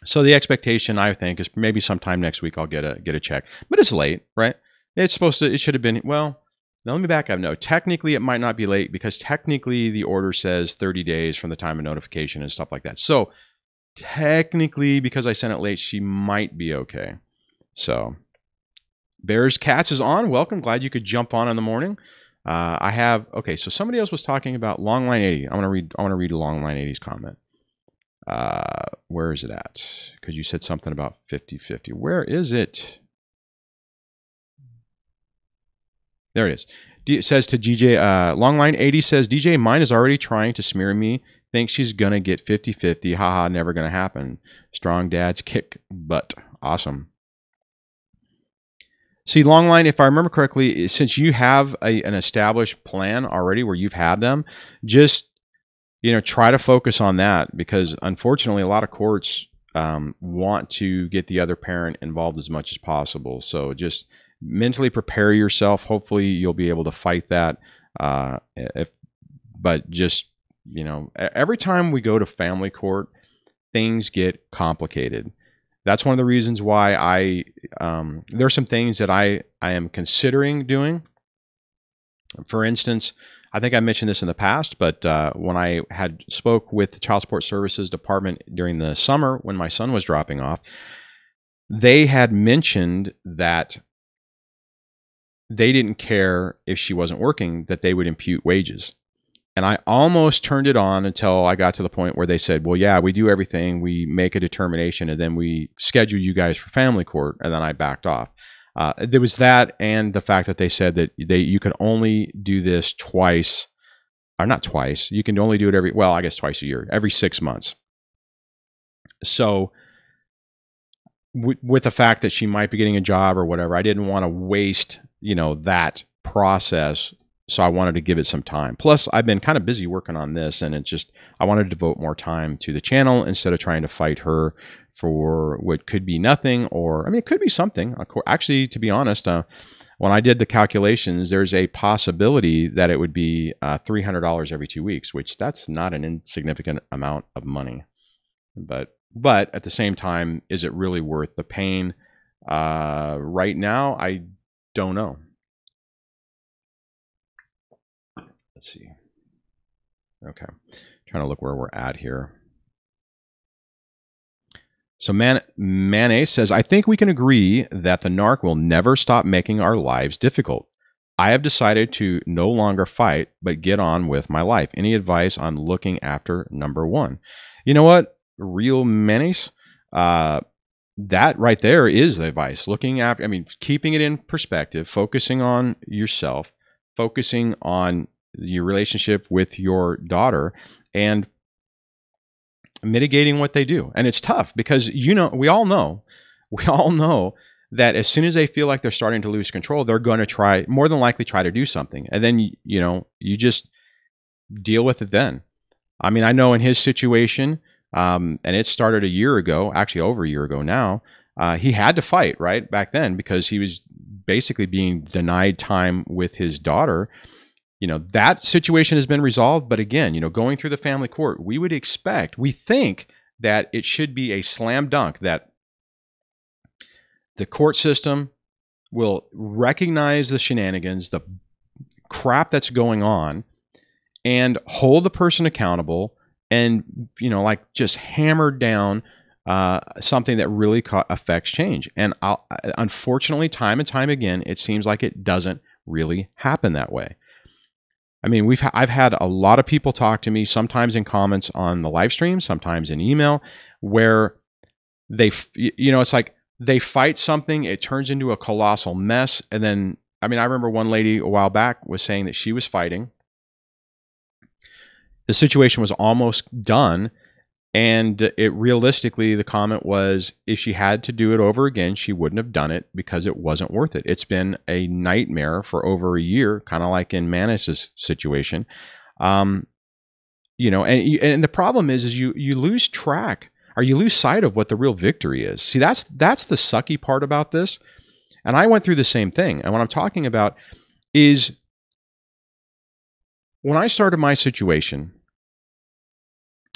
So the expectation, I think, is maybe sometime next week I'll get a check. But it's late, right? It should have been, well, now let me back up. No, technically it might not be late because technically the order says 30 days from the time of notification and stuff like that. So technically, because I sent it late, she might be okay. So Bears Cats is on. Welcome. Glad you could jump on in the morning. Okay, so somebody else was talking about Longline 80. I want to read Longline 80's comment. Where is it at? Because you said something about 50-50. Where is it? There it is. It says to DJ, Longline 80 says, DJ, mine is already trying to smear me. Thinks she's going to get 50-50. Haha, never going to happen. Strong dads kick butt. Awesome. See, Longline, if I remember correctly, since you have an established plan already where you've had them, just, you know, try to focus on that, because unfortunately a lot of courts want to get the other parent involved as much as possible. So just mentally prepare yourself. Hopefully you'll be able to fight that. But just, you know, every time we go to family court, things get complicated. That's one of the reasons why there are some things that I am considering doing. For instance, I think I mentioned this in the past, but when I had spoke with the Child Support Services Department during the summer when my son was dropping off, they had mentioned that they didn't care if she wasn't working, that they would impute wages. And I almost turned it on until I got to the point where they said, well, yeah, we do everything. We make a determination, and then we schedule you guys for family court. And then I backed off. There was that, and the fact that they said that you could only do this twice, or not twice. You can only do it I guess twice a year, every 6 months. So with the fact that she might be getting a job or whatever, I didn't want to waste, you know, that process. So I wanted to give it some time. Plus, I've been kind of busy working on this, and I wanted to devote more time to the channel instead of trying to fight her for what could be nothing, or, I mean, it could be something. Actually, to be honest, when I did the calculations, there's a possibility that it would be $300 every 2 weeks, which that's not an insignificant amount of money. But at the same time, is it really worth the pain? Right now, I don't know. Let's see. Okay. Trying to look where we're at here. So Mayonnaise says, I think we can agree that the narc will never stop making our lives difficult. I have decided to no longer fight, but get on with my life. Any advice on looking after number one? You know what? Real Mayonnaise, that right there is the advice. Looking after, I mean, keeping it in perspective, focusing on yourself, focusing on your relationship with your daughter, and mitigating what they do. And it's tough because, you know, we all know that as soon as they feel like they're starting to lose control, they're going to try, more than likely try to do something. And then, you know, you just deal with it then. I mean, I know in his situation, and it started a year ago, actually over a year ago now, he had to fight, right, back then, because he was basically being denied time with his daughter. You know, that situation has been resolved. But again, you know, going through the family court, we would expect, we think that it should be a slam dunk, that the court system will recognize the shenanigans, the crap that's going on, and hold the person accountable and, you know, like just hammer down something that really affects change. And unfortunately, time and time again, it seems like it doesn't really happen that way. I mean, I've had a lot of people talk to me, sometimes in comments on the live stream, sometimes in email, where they, you know, it's like they fight something, it turns into a colossal mess. And then, I mean, I remember one lady a while back was saying that she was fighting. The situation was almost done. And it realistically, the comment was, if she had to do it over again, she wouldn't have done it because it wasn't worth it. It's been a nightmare for over a year, kind of like in Manis's situation. You know, and the problem is you lose track, or you lose sight of what the real victory is. See, that's the sucky part about this. And I went through the same thing. And what I'm talking about is when I started my situation,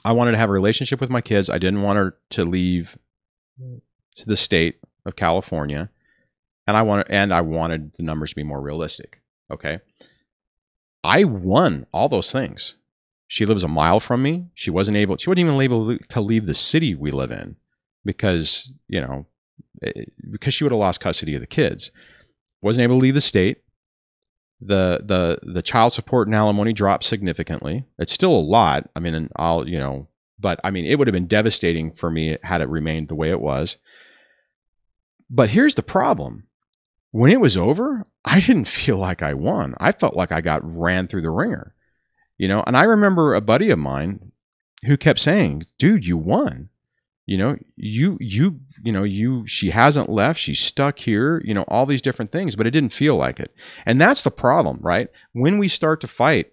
I wanted to have a relationship with my kids. I didn't want her to leave to the state of California. And I wanted the numbers to be more realistic. Okay. I won all those things. She lives a mile from me. She wasn't even able to leave the city we live in because, you know, because she would have lost custody of the kids. Wasn't able to leave the state. The child support and alimony dropped significantly. It's still a lot. I mean, but I mean, it would have been devastating for me had it remained the way it was. But here's the problem. When it was over, I didn't feel like I won. I felt like I got ran through the ringer, you know? And I remember a buddy of mine who kept saying, dude, you won. You know, she hasn't left. She's stuck here, you know, all these different things, but it didn't feel like it. And that's the problem, right? When we start to fight,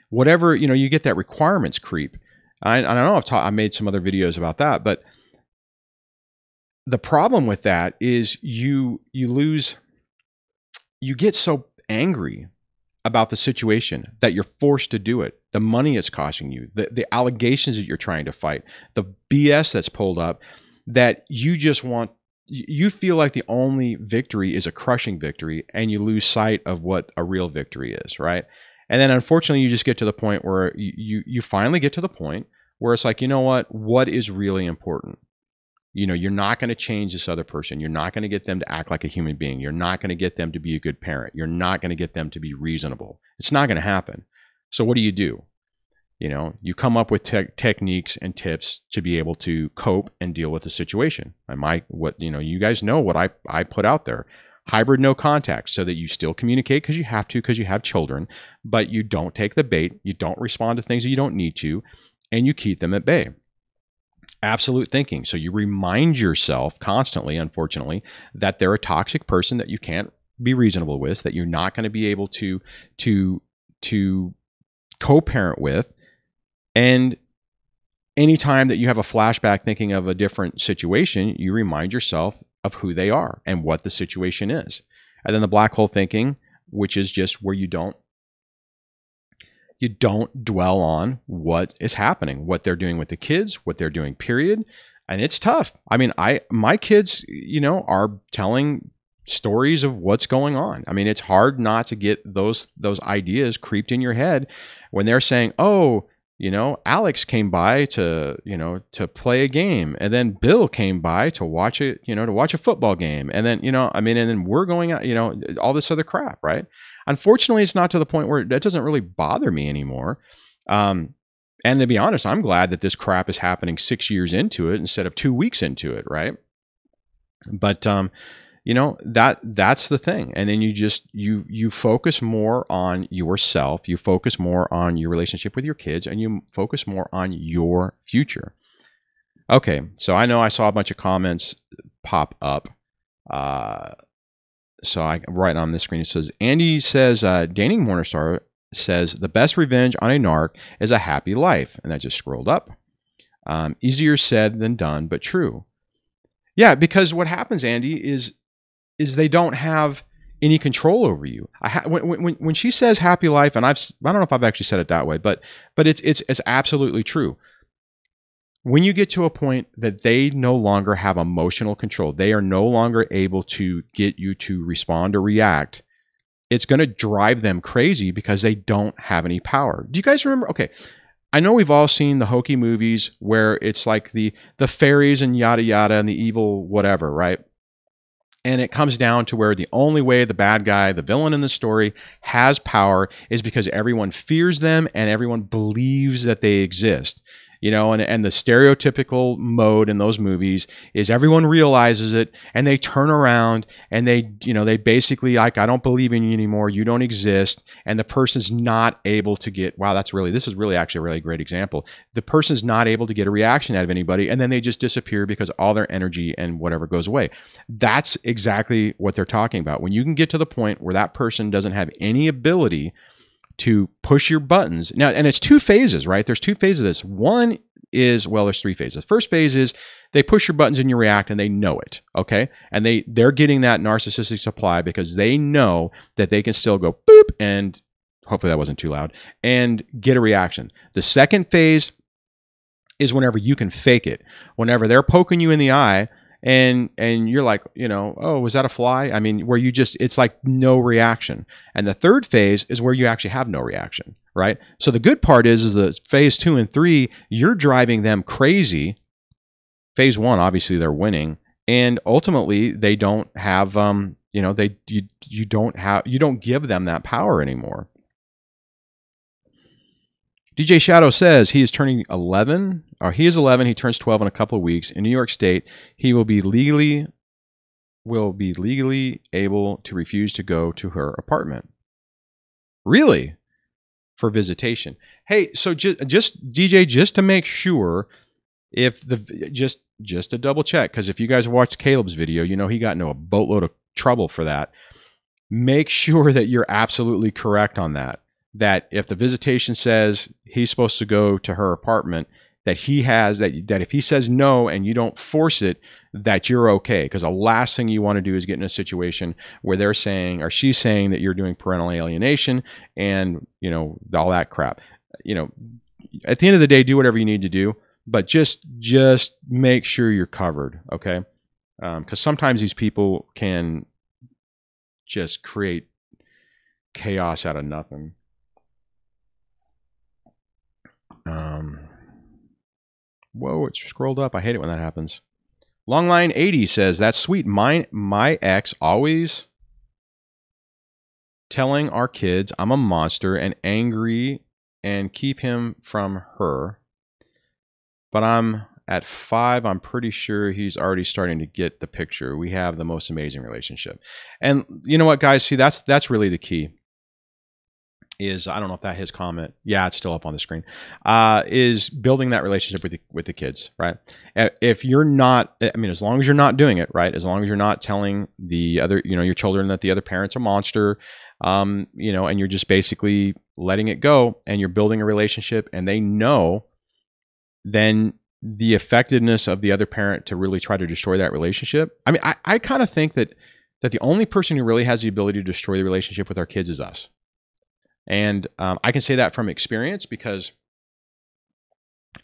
whatever, you know, you get that requirements creep. I know I made some other videos about that, but the problem with that is you get so angry about the situation that you're forced to do it. The money it's costing you, the allegations that you're trying to fight, the BS that's pulled up, that you feel like the only victory is a crushing victory, and you lose sight of what a real victory is, right? And then unfortunately, you just get to the point where you finally get to the point where it's like, you know what is really important? You know, you're not going to change this other person. You're not going to get them to act like a human being. You're not going to get them to be a good parent. You're not going to get them to be reasonable. It's not going to happen. So what do? You know, you come up with techniques and tips to be able to cope and deal with the situation. You guys know what I put out there. Hybrid no contact, so that you still communicate because you have to, because you have children, but you don't take the bait. You don't respond to things that you don't need to, and you keep them at bay. Absolute thinking. So you remind yourself constantly, unfortunately, that they're a toxic person that you can't be reasonable with, that you're not going to be able to co-parent with. And anytime that you have a flashback thinking of a different situation, you remind yourself of who they are and what the situation is. And then the black hole thinking, which is just where you don't dwell on what is happening, what they're doing with the kids, what they're doing, period. And it's tough. I mean, my kids, you know, are telling stories of what's going on. I mean, it's hard not to get those ideas creeped in your head when they're saying, "Oh, you know, Alex came by to, you know, to play a game, and then Bill came by to watch it, you know, to watch a football game, and then, you know, I mean, and then we're going out, you know, all this other crap, right?" Unfortunately, it's not to the point where that doesn't really bother me anymore. And to be honest, I'm glad that this crap is happening 6 years into it instead of 2 weeks into it, right? But you know, that's the thing. And then you just you focus more on yourself, you focus more on your relationship with your kids, and you focus more on your future. Okay, so I know I saw a bunch of comments pop up. So I right on this screen it says, Andy says, Dating Morningstar says the best revenge on a narc is a happy life. And that just scrolled up. Easier said than done, but true. Yeah, because what happens, Andy, is they don't have any control over you. When she says happy life, and I don't know if I've actually said it that way, but it's absolutely true. When you get to a point that they no longer have emotional control, they are no longer able to get you to respond or react, it's going to drive them crazy because they don't have any power. Do you guys remember? Okay, I know we've all seen the hokey movies where it's like the fairies and yada yada and the evil whatever, right? And it comes down to where the only way the bad guy, the villain in the story, has power is because everyone fears them and everyone believes that they exist. You know, and the stereotypical mode in those movies is everyone realizes it and they turn around and they, you know, they basically like, I don't believe in you anymore. You don't exist. And the person's not able to get, wow, this is really actually a really great example. The person's not able to get a reaction out of anybody. And then they just disappear because all their energy and whatever goes away. That's exactly what they're talking about. When you can get to the point where that person doesn't have any ability to push your buttons. Now, and it's 2 phases, right? There's 2 phases of this. One is, well, there's 3 phases. First phase is they push your buttons and you react and they know it, okay? And they're getting that narcissistic supply because they know that they can still go boop, and hopefully that wasn't too loud, and get a reaction. The second phase is whenever you can fake it. Whenever they're poking you in the eye, and you're like, you know, oh, was that a fly? I mean, where you just, it's like no reaction. And the third phase is where you actually have no reaction, right? So the good part is that phase 2 and 3, you're driving them crazy. Phase 1, obviously they're winning. And ultimately they don't have, you know, you don't give them that power anymore. DJ Shadow says he is turning 11, or he is 11. He turns 12 in a couple of weeks. In New York State, he will be legally able to refuse to go to her apartment. Really? For visitation. Hey, so just DJ, just to make sure, if just to double check, because if you guys watched Caleb's video, you know he got into a boatload of trouble for that. Make sure that you're absolutely correct on that. That if the visitation says he's supposed to go to her apartment, that he has that if he says no and you don't force it, that you're okay. Because the last thing you want to do is get in a situation where they're saying, or she's saying, that you're doing parental alienation and, you know, all that crap. You know, at the end of the day, do whatever you need to do, but just make sure you're covered, okay? Because sometimes these people can just create chaos out of nothing. Whoa, it scrolled up. I hate it when that happens. Longline 80 says, that's sweet. My ex always telling our kids I'm a monster and angry and keep him from her. But I'm at 5. I'm pretty sure he's already starting to get the picture. We have the most amazing relationship. And you know what, guys? See, that's really the key. Is, I don't know if that his comment, yeah, it's still up on the screen, is building that relationship with the kids, right? If you're not, I mean, as long as you're not doing it, right? As long as you're not telling the other, you know, your children that the other parent's a monster, you know, and you're just basically letting it go and you're building a relationship and they know, then the effectiveness of the other parent to really try to destroy that relationship. I mean, I kind of think that the only person who really has the ability to destroy the relationship with our kids is us. And I can say that from experience because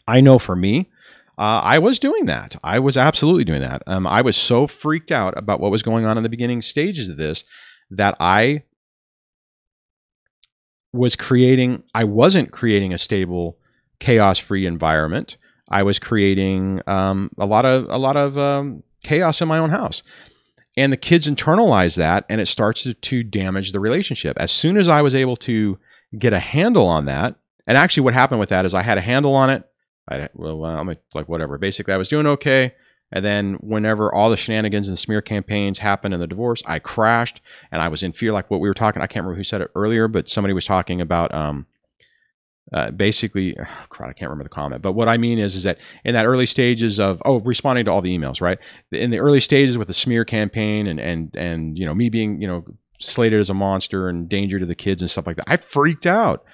I know for me, I was doing that. I was absolutely doing that. I was so freaked out about what was going on in the beginning stages of this that I wasn't creating a stable, chaos-free environment. I was creating a lot of chaos in my own house. And the kids internalize that, and it starts to damage the relationship. As soon as I was able to get a handle on that, and actually what happened with that is I had a handle on it. I'm like, whatever. Basically, I was doing okay. And then whenever all the shenanigans and smear campaigns happened in the divorce, I crashed, and I was in fear, like what we were talking. I can't remember who said it earlier, but somebody was talking about basically, crap, I can't remember the comment. But what I mean is that in that early stages of responding to all the emails, right? In the early stages with the smear campaign and me being slated as a monster and danger to the kids and stuff like that, I freaked out.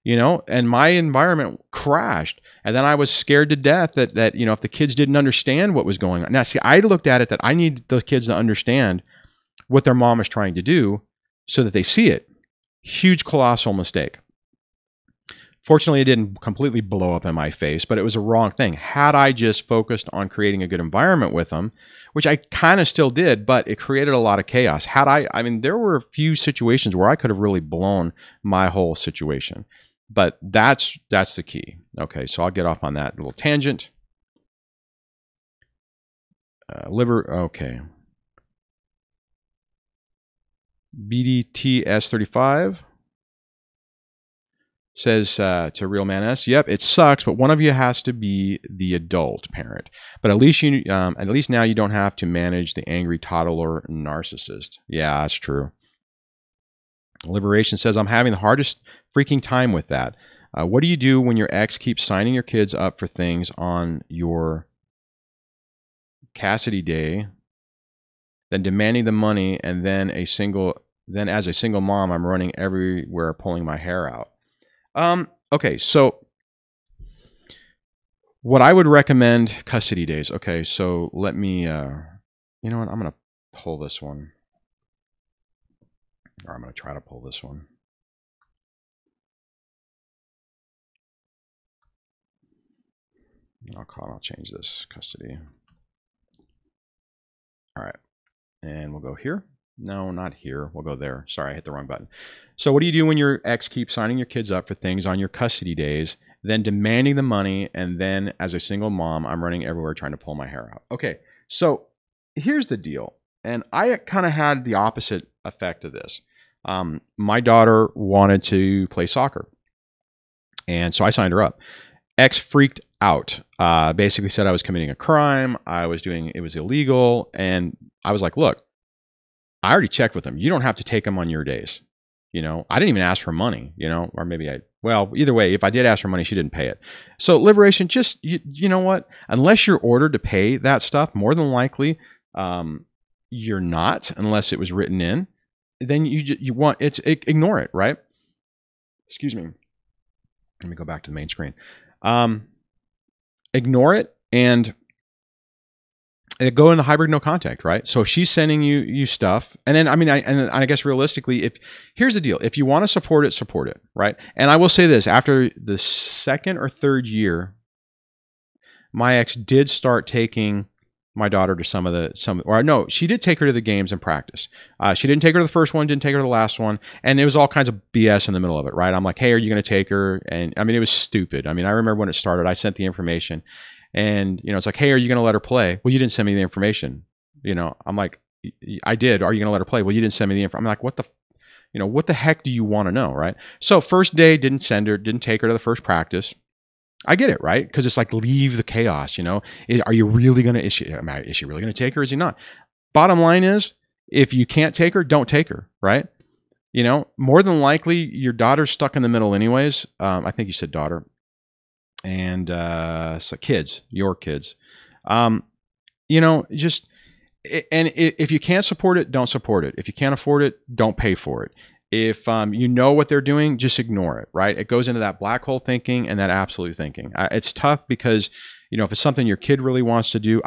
And my environment crashed. And then I was scared to death that if the kids didn't understand what was going on. Now, see, I looked at it that I need the kids to understand what their mom is trying to do so that they see it. Huge, colossal mistake. Fortunately, it didn't completely blow up in my face, but it was a wrong thing. Had I just focused on creating a good environment with them, which I kind of still did, but it created a lot of chaos. There were a few situations where I could have really blown my whole situation. But that's the key. Okay, so I'll get off on that little tangent. Okay. BDTS35 says to Real Man S, yep, it sucks, but one of you has to be the adult parent. But at least now you don't have to manage the angry toddler narcissist. Yeah, that's true. Liberation says, I'm having the hardest freaking time with that. What do you do when your ex keeps signing your kids up for things on your Cassidy day, then demanding the money, and then as a single mom, I'm running everywhere pulling my hair out? Okay, so what I would recommend, custody days. Okay, so let me, you know what, I'm going to pull this one. Or I'm going to try to pull this one. I'll change this custody. All right, and we'll go here. No, not here. We'll go there. Sorry, I hit the wrong button. So what do you do when your ex keeps signing your kids up for things on your custody days, then demanding the money, and then as a single mom, I'm running everywhere trying to pull my hair out? Okay, so here's the deal. And I kind of had the opposite effect of this. My daughter wanted to play soccer, and so I signed her up. Ex freaked out, basically said I was committing a crime. It was illegal. And I was like, look, I already checked with him. You don't have to take him on your days. I didn't even ask for money, or maybe either way, if I did ask for money, she didn't pay it. So Liberation, just, you know what, unless you're ordered to pay that stuff, more than likely, you're not, unless it was written in, then ignore it, right? Excuse me. Let me go back to the main screen. Ignore it and go in the hybrid no contact, right? So she's sending you stuff, and then I guess realistically, here's the deal: if you want to support it, right? And I will say this: after the second or third year, my ex did start taking my daughter to she did take her to the games and practice. She didn't take her to the first one, didn't take her to the last one, and it was all kinds of BS in the middle of it, right? I'm like, hey, are you going to take her? And it was stupid. I remember when it started, I sent the information, and it's like, hey, are you going to let her play? Well, you didn't send me the information. I'm like, I did. Are you going to let her play? Well, you didn't send me the information. I'm like, what the heck do you want to know, right? So first day, didn't take her to the first practice. I get it, right? Because it's like, leave the chaos, Are you really going to, is she really going to take her? Is he not? Bottom line is, if you can't take her, don't take her, right? More than likely, your daughter's stuck in the middle anyways. I think you said daughter. And so your kids. If you can't support it, don't support it. If you can't afford it, don't pay for it. if you know what they're doing, just ignore it, right? It goes into that black hole thinking and that absolute thinking. It's tough because, you know, if it's something your kid really wants to do,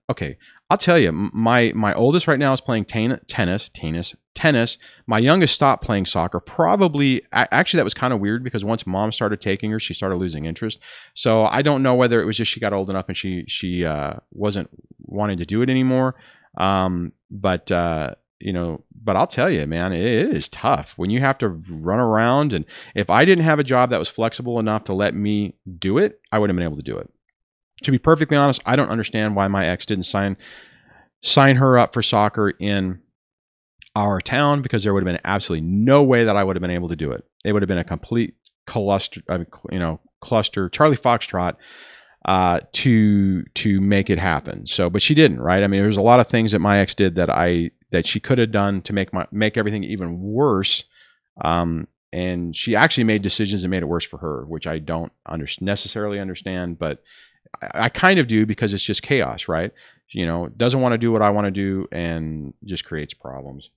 okay, I'll tell you, my oldest right now is playing tennis. My youngest stopped playing soccer. Probably, actually, that was kind of weird because once mom started taking her, she started losing interest. So I don't know whether it was just she got old enough and she wasn't wanting to do it anymore. You know, but I'll tell you, man, it is tough when you have to run around. And if I didn't have a job that was flexible enough to let me do it, I wouldn't have been able to do it. To be perfectly honest, I don't understand why my ex didn't sign her up for soccer in our town, because there would have been absolutely no way that I would have been able to do it. It would have been a complete cluster, Charlie Foxtrot, to make it happen. So, but she didn't, right? I mean, there's a lot of things that my ex did that she could have done to make everything even worse. And she actually made decisions that made it worse for her, which I don't necessarily understand, but I kind of do, because it's just chaos, right? You know, doesn't want to do what I want to do and just creates problems.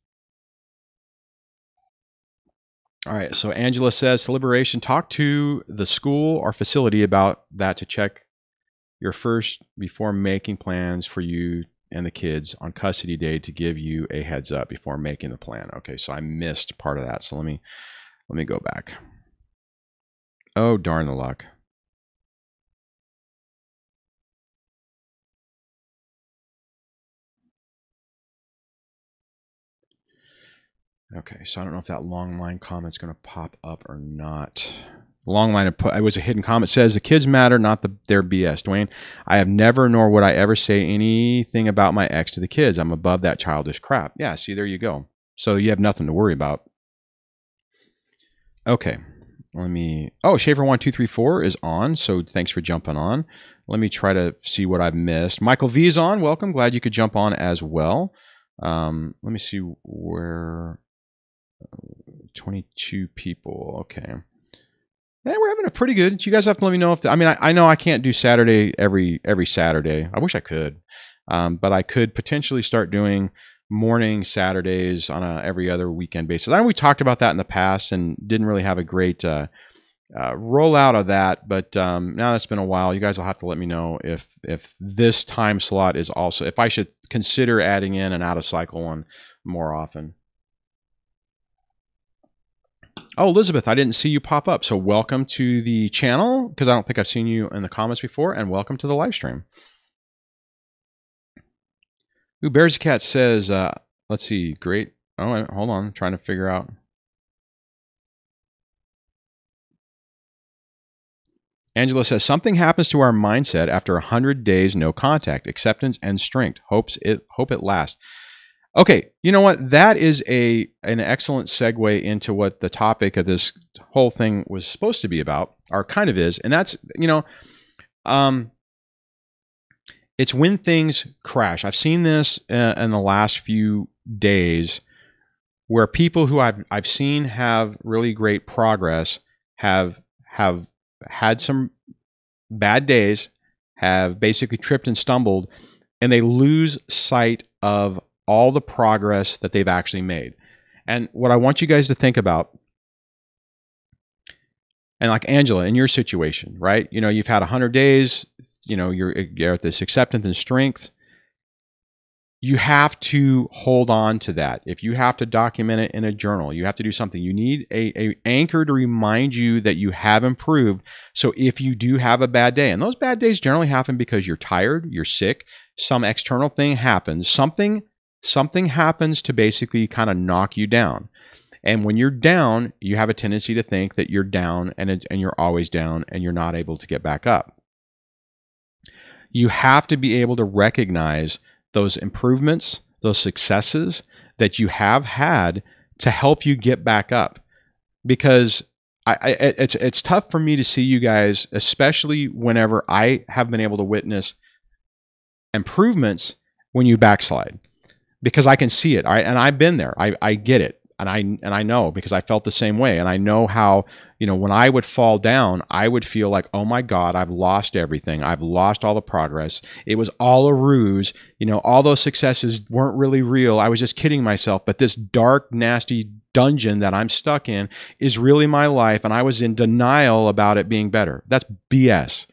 All right. So Angela says, to Liberation, talk to the school or facility about that to check your first before making plans for you and the kids on custody day, to give you a heads up before making the plan. Okay. So I missed part of that. So let me go back. Oh, darn the luck. Okay, so I don't know if that long line comment's going to pop up or not. Long line, it was a hidden comment. It says, the kids matter, not their BS. Dwayne, I have never, nor would I ever say anything about my ex to the kids. I'm above that childish crap. Yeah, see, there you go. So you have nothing to worry about. Okay, oh, Schaefer1234 is on, so thanks for jumping on. Let me try to see what I've missed. Michael V's on, welcome. Glad you could jump on as well. Let me see where... 22 people. Okay. Yeah, we're having a pretty good. You guys have to let me know if I know I can't do Saturday every Saturday. I wish I could. But I could potentially start doing morning Saturdays on a every other weekend basis. I know we talked about that in the past and didn't really have a great rollout of that, but now it's been a while. You guys will have to let me know if this time slot is also, if I should consider adding in an out of cycle one more often. Oh, Elizabeth, I didn't see you pop up. So welcome to the channel, because I don't think I've seen you in the comments before, and welcome to the live stream. Ooh, Bears Cat says, let's see, great. Oh, hold on, I'm trying to figure out. Angela says, something happens to our mindset after 100 days no contact, acceptance and strength. Hope it lasts. Okay, you know what? That is an excellent segue into what the topic of this whole thing was supposed to be about, or kind of is, and that's, you know, it's when things crash. I've seen this in the last few days, where people who I've seen have really great progress have had some bad days, have basically tripped and stumbled, and they lose sight of all the progress that they've actually made. And what I want you guys to think about, and like Angela, in your situation, right? You know, you've had 100 days, you know, you're at this acceptance and strength. You have to hold on to that. If you have to document it in a journal, you have to do something. You need a anchor to remind you that you have improved. So if you do have a bad day, and those bad days generally happen because you're tired, you're sick, some external thing happens, something happens to basically kind of knock you down. And when you're down, you have a tendency to think that you're down and you're always down and you're not able to get back up. You have to be able to recognize those improvements, those successes that you have had to help you get back up. Because it's tough for me to see you guys, especially whenever I have been able to witness improvements when you backslide. Because I can see it, and I've been there. I get it. I know because I felt the same way. And I know how, when I would fall down, I would feel like, oh my God, I've lost everything. I've lost all the progress. It was all a ruse. All those successes weren't really real. I was just kidding myself. But this dark, nasty dungeon that I'm stuck in is really my life. And I was in denial about it being better. That's BS.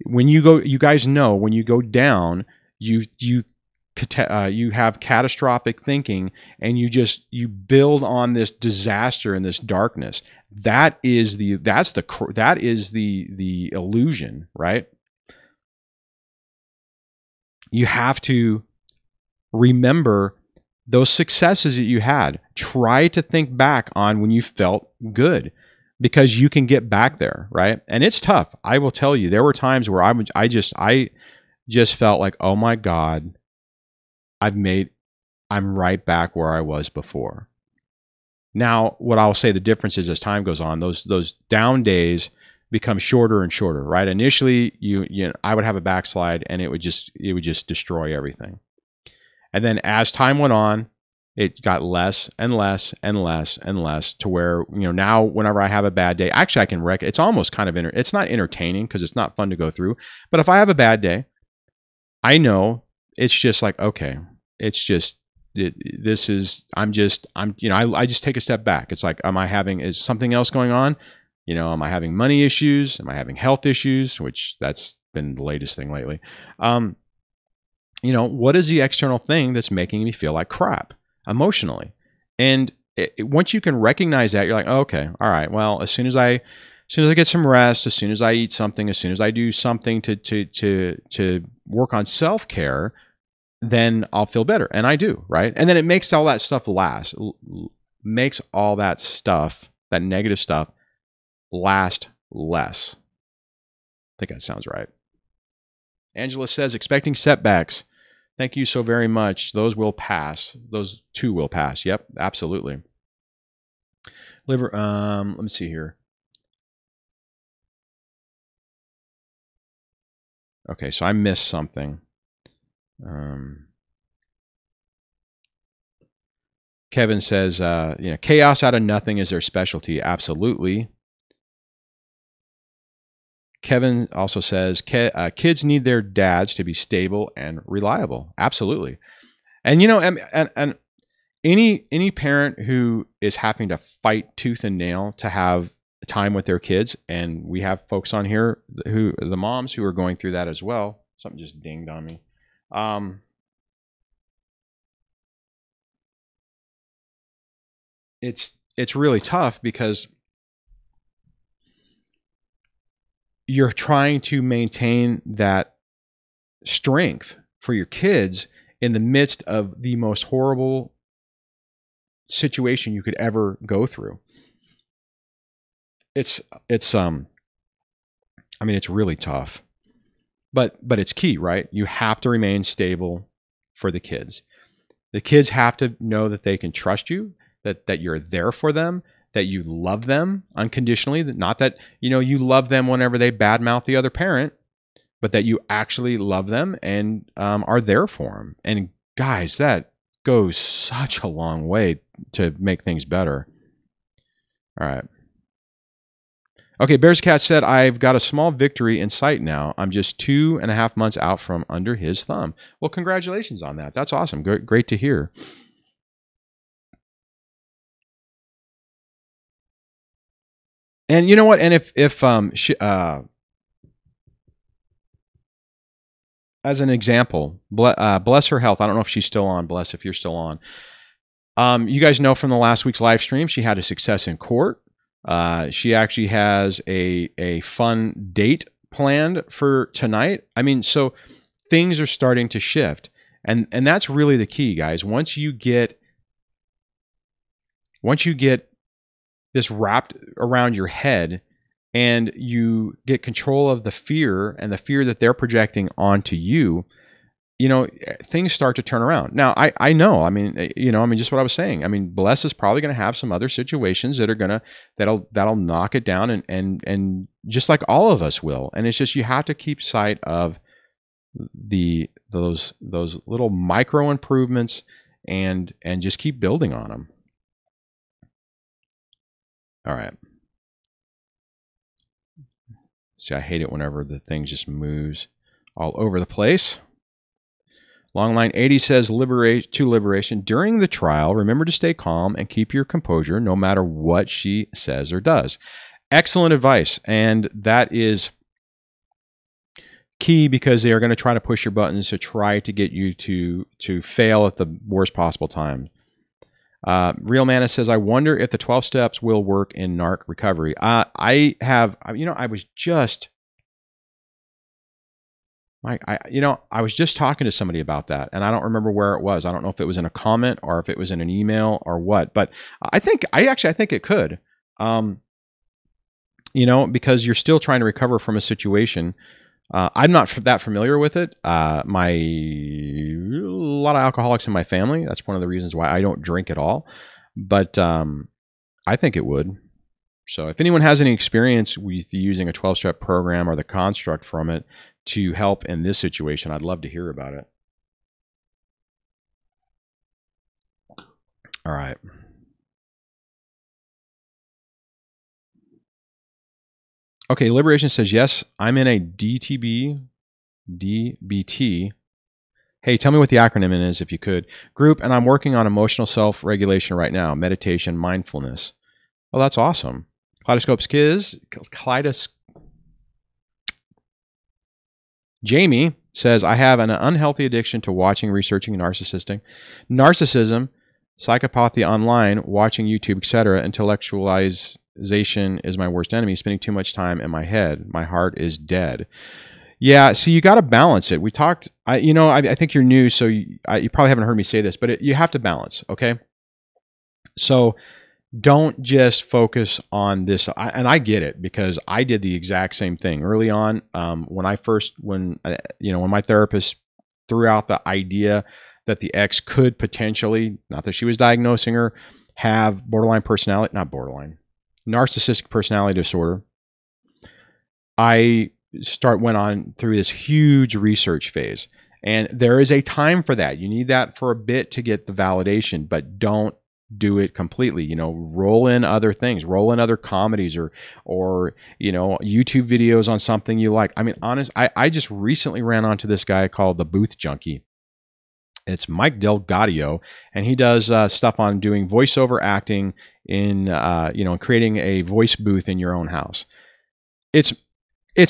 When you guys know, when you go down, you have catastrophic thinking, and you build on this disaster and this darkness. That is the illusion, right? You have to remember those successes that you had. Try to think back on when you felt good, because you can get back there, right? And it's tough. I will tell you, there were times where I just felt like, oh my God, I'm right back where I was before. Now, what I'll say the difference is, as time goes on, those down days become shorter and shorter, right? Initially, I would have a backslide, and it would just destroy everything. And then as time went on, it got less and less and less and less, to where, now whenever I have a bad day, actually I can it's almost kind of it's not entertaining because it's not fun to go through. But if I have a bad day, I know it's just like, okay, it's just, I just take a step back. It's like, is something else going on? Am I having money issues? Am I having health issues? Which that's been the latest thing lately. What is the external thing that's making me feel like crap emotionally? And once you can recognize that, you're like, oh, okay, all right, well, as soon as I get some rest, as soon as I eat something, as soon as I do something to work on self-care, then I'll feel better. And I do, right? And then it makes all that stuff makes all that stuff, that negative stuff, last less. I think that sounds right. Angela says, expecting setbacks. Thank you so very much. Those will pass. Those too will pass. Yep, absolutely. Let me see here. Okay, so I missed something. Kevin says, chaos out of nothing is their specialty. Absolutely. Kevin also says, kids need their dads to be stable and reliable. Absolutely. And, and any parent who is having to fight tooth and nail to have time with their kids, and we have folks on here the moms who are going through that as well. Something just dinged on me. It's really tough because you're trying to maintain that strength for your kids in the midst of the most horrible situation you could ever go through. It's really tough, but it's key, right? You have to remain stable for the kids. The kids have to know that they can trust you, that you're there for them, that you love them unconditionally, not that, you love them whenever they badmouth the other parent, but that you actually love them and are there for them. And guys, that goes such a long way to make things better. All right. Okay, Bears Cat said, I've got a small victory in sight now. I'm just 2.5 months out from under his thumb. Well, congratulations on that. That's awesome. Great to hear. And you know what? And if as an example, bless her health. I don't know if she's still on. Bless if you're still on. You guys know from the last week's live stream, she had a success in court. She actually has a fun date planned for tonight. So things are starting to shift, and that's really the key, guys. Once you get this wrapped around your head, and you get control of the fear and the fear that they're projecting onto you, things start to turn around. Now, I know, just what I was saying. Bless is probably going to have some other situations that are that'll knock it down, and just like all of us will. And it's just, you have to keep sight of those little micro improvements and just keep building on them. All right. See, I hate it whenever the thing just moves all over the place. Long line 80 says, liberation. During the trial, remember to stay calm and keep your composure no matter what she says or does. Excellent advice. And that is key because they are going to try to push your buttons to try to get you to fail at the worst possible time. Real Mana says, I wonder if the 12 steps will work in narc recovery. I was just talking to somebody about that, and I don't remember where it was. I don't know if it was in a comment or if it was in an email or what, but I think it could, because you're still trying to recover from a situation. I'm not that familiar with it. A lot of alcoholics in my family. That's one of the reasons why I don't drink at all. But I think it would. So if anyone has any experience with using a 12-step program or the construct from it to help in this situation, I'd love to hear about it. All right. Okay, Liberation says, yes, I'm in a DBT. Hey, tell me what the acronym is if you could. Group, and I'm working on emotional self-regulation right now, meditation, mindfulness. Oh, that's awesome. Kaleidoscope's Kids. Jamie says, I have an unhealthy addiction to watching, researching, narcissism, psychopathy online, watching YouTube, etc. Intellectualization is my worst enemy. Spending too much time in my head. My heart is dead. Yeah, so you got to balance it. We talked, I think you're new, so you probably haven't heard me say this, but you have to balance, okay? So don't just focus on this. And I get it, because I did the exact same thing early on. When my therapist threw out the idea that the ex could potentially, not that she was diagnosing her, have narcissistic personality disorder. I went on through this huge research phase, and there is a time for that. You need that for a bit to get the validation, but don't do it completely. Roll in other things, roll in other comedies or YouTube videos on something you like. I mean, I just recently ran onto this guy called the Booth Junkie. It's Mike Delgadio, and he does stuff on doing voiceover acting in creating a voice booth in your own house. It's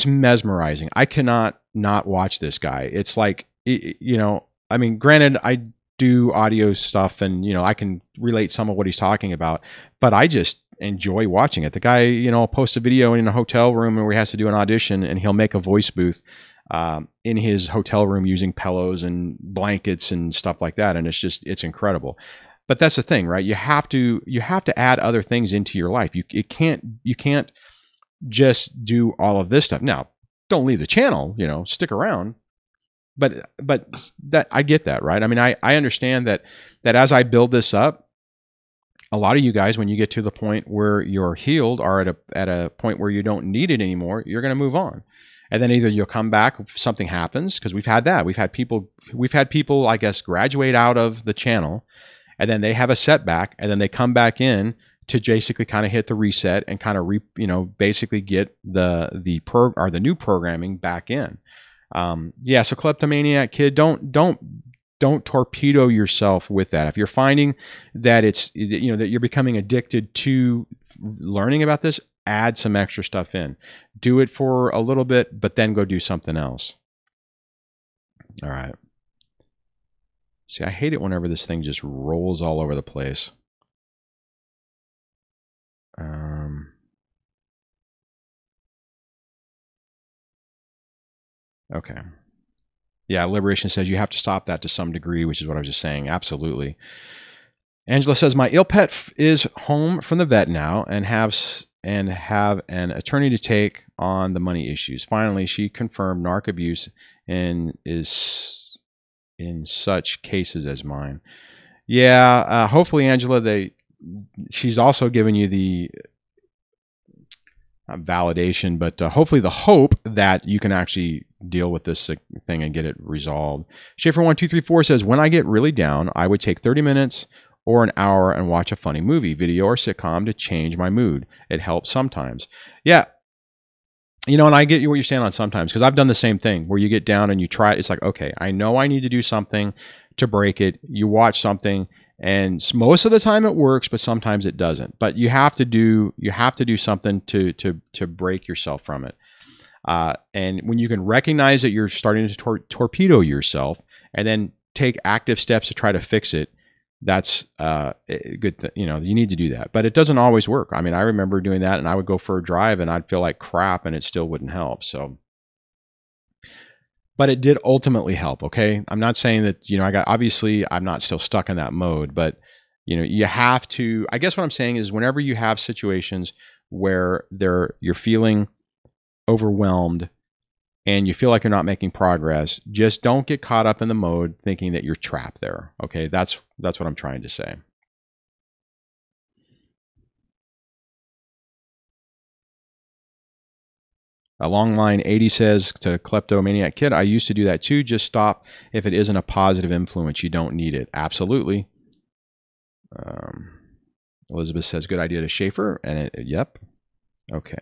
mesmerizing. I cannot not watch this guy. It's like, granted, I do audio stuff and, I can relate some of what he's talking about, but I just enjoy watching it. The guy, posts a video in a hotel room where he has to do an audition, and he'll make a voice booth in his hotel room using pillows and blankets and stuff like that. And it's incredible. But that's the thing, right? You have to add other things into your life. You can't just do all of this stuff. Now, don't leave the channel, stick around. But that, I get that, right? I mean, I understand that as I build this up, a lot of you guys, when you get to the point where you're healed, are at a point where you don't need it anymore, you're going to move on. And then either you'll come back if something happens, because we've had that. We've had people, I guess, graduate out of the channel, and then they have a setback, and then they come back in to basically kind of hit the reset and kind of basically get the new programming back in. So Kleptomaniac Kid, don't torpedo yourself with that. If you're finding that that you're becoming addicted to learning about this, add some extra stuff in. Do it for a little bit, but then go do something else. All right. See, I hate it whenever this thing just rolls all over the place. Okay. Yeah, Liberation says you have to stop that to some degree, which is what I was just saying. Absolutely. Angela says, my ill pet is home from the vet now and have an attorney to take on the money issues. Finally, she confirmed narc abuse and is in such cases as mine. Yeah, hopefully, Angela, she's also given you validation, but hopefully the hope that you can actually deal with this thing and get it resolved. Schaefer1234 says, when I get really down, I would take 30 minutes or an hour and watch a funny movie, video, or sitcom to change my mood. It helps sometimes. Yeah. You know, and I get you what you're saying on sometimes, because I've done the same thing where you get down and you try. It's like, okay, I know I need to do something to break it. You watch something, and most of the time it works, but sometimes it doesn't. But you have to do something to break yourself from it. And when you can recognize that you're starting to torpedo yourself, and then take active steps to try to fix it, that's good. You know, you need to do that, but it doesn't always work. I mean, I remember doing that, and I would go for a drive and I'd feel like crap and it still wouldn't help. So, but it did ultimately help. Okay. I'm not saying that, you know, obviously I'm not still stuck in that mode, but you know, you have to, I guess what I'm saying is whenever you have situations where you're feeling overwhelmed and you feel like you're not making progress, just don't get caught up in the mode thinking that you're trapped there. Okay, that's what I'm trying to say. A long line 80 says to kleptomaniac kid, I used to do that too. Just stop if it isn't a positive influence. You don't need it. Absolutely. Elizabeth says, good idea to Schaefer. And yep. Okay.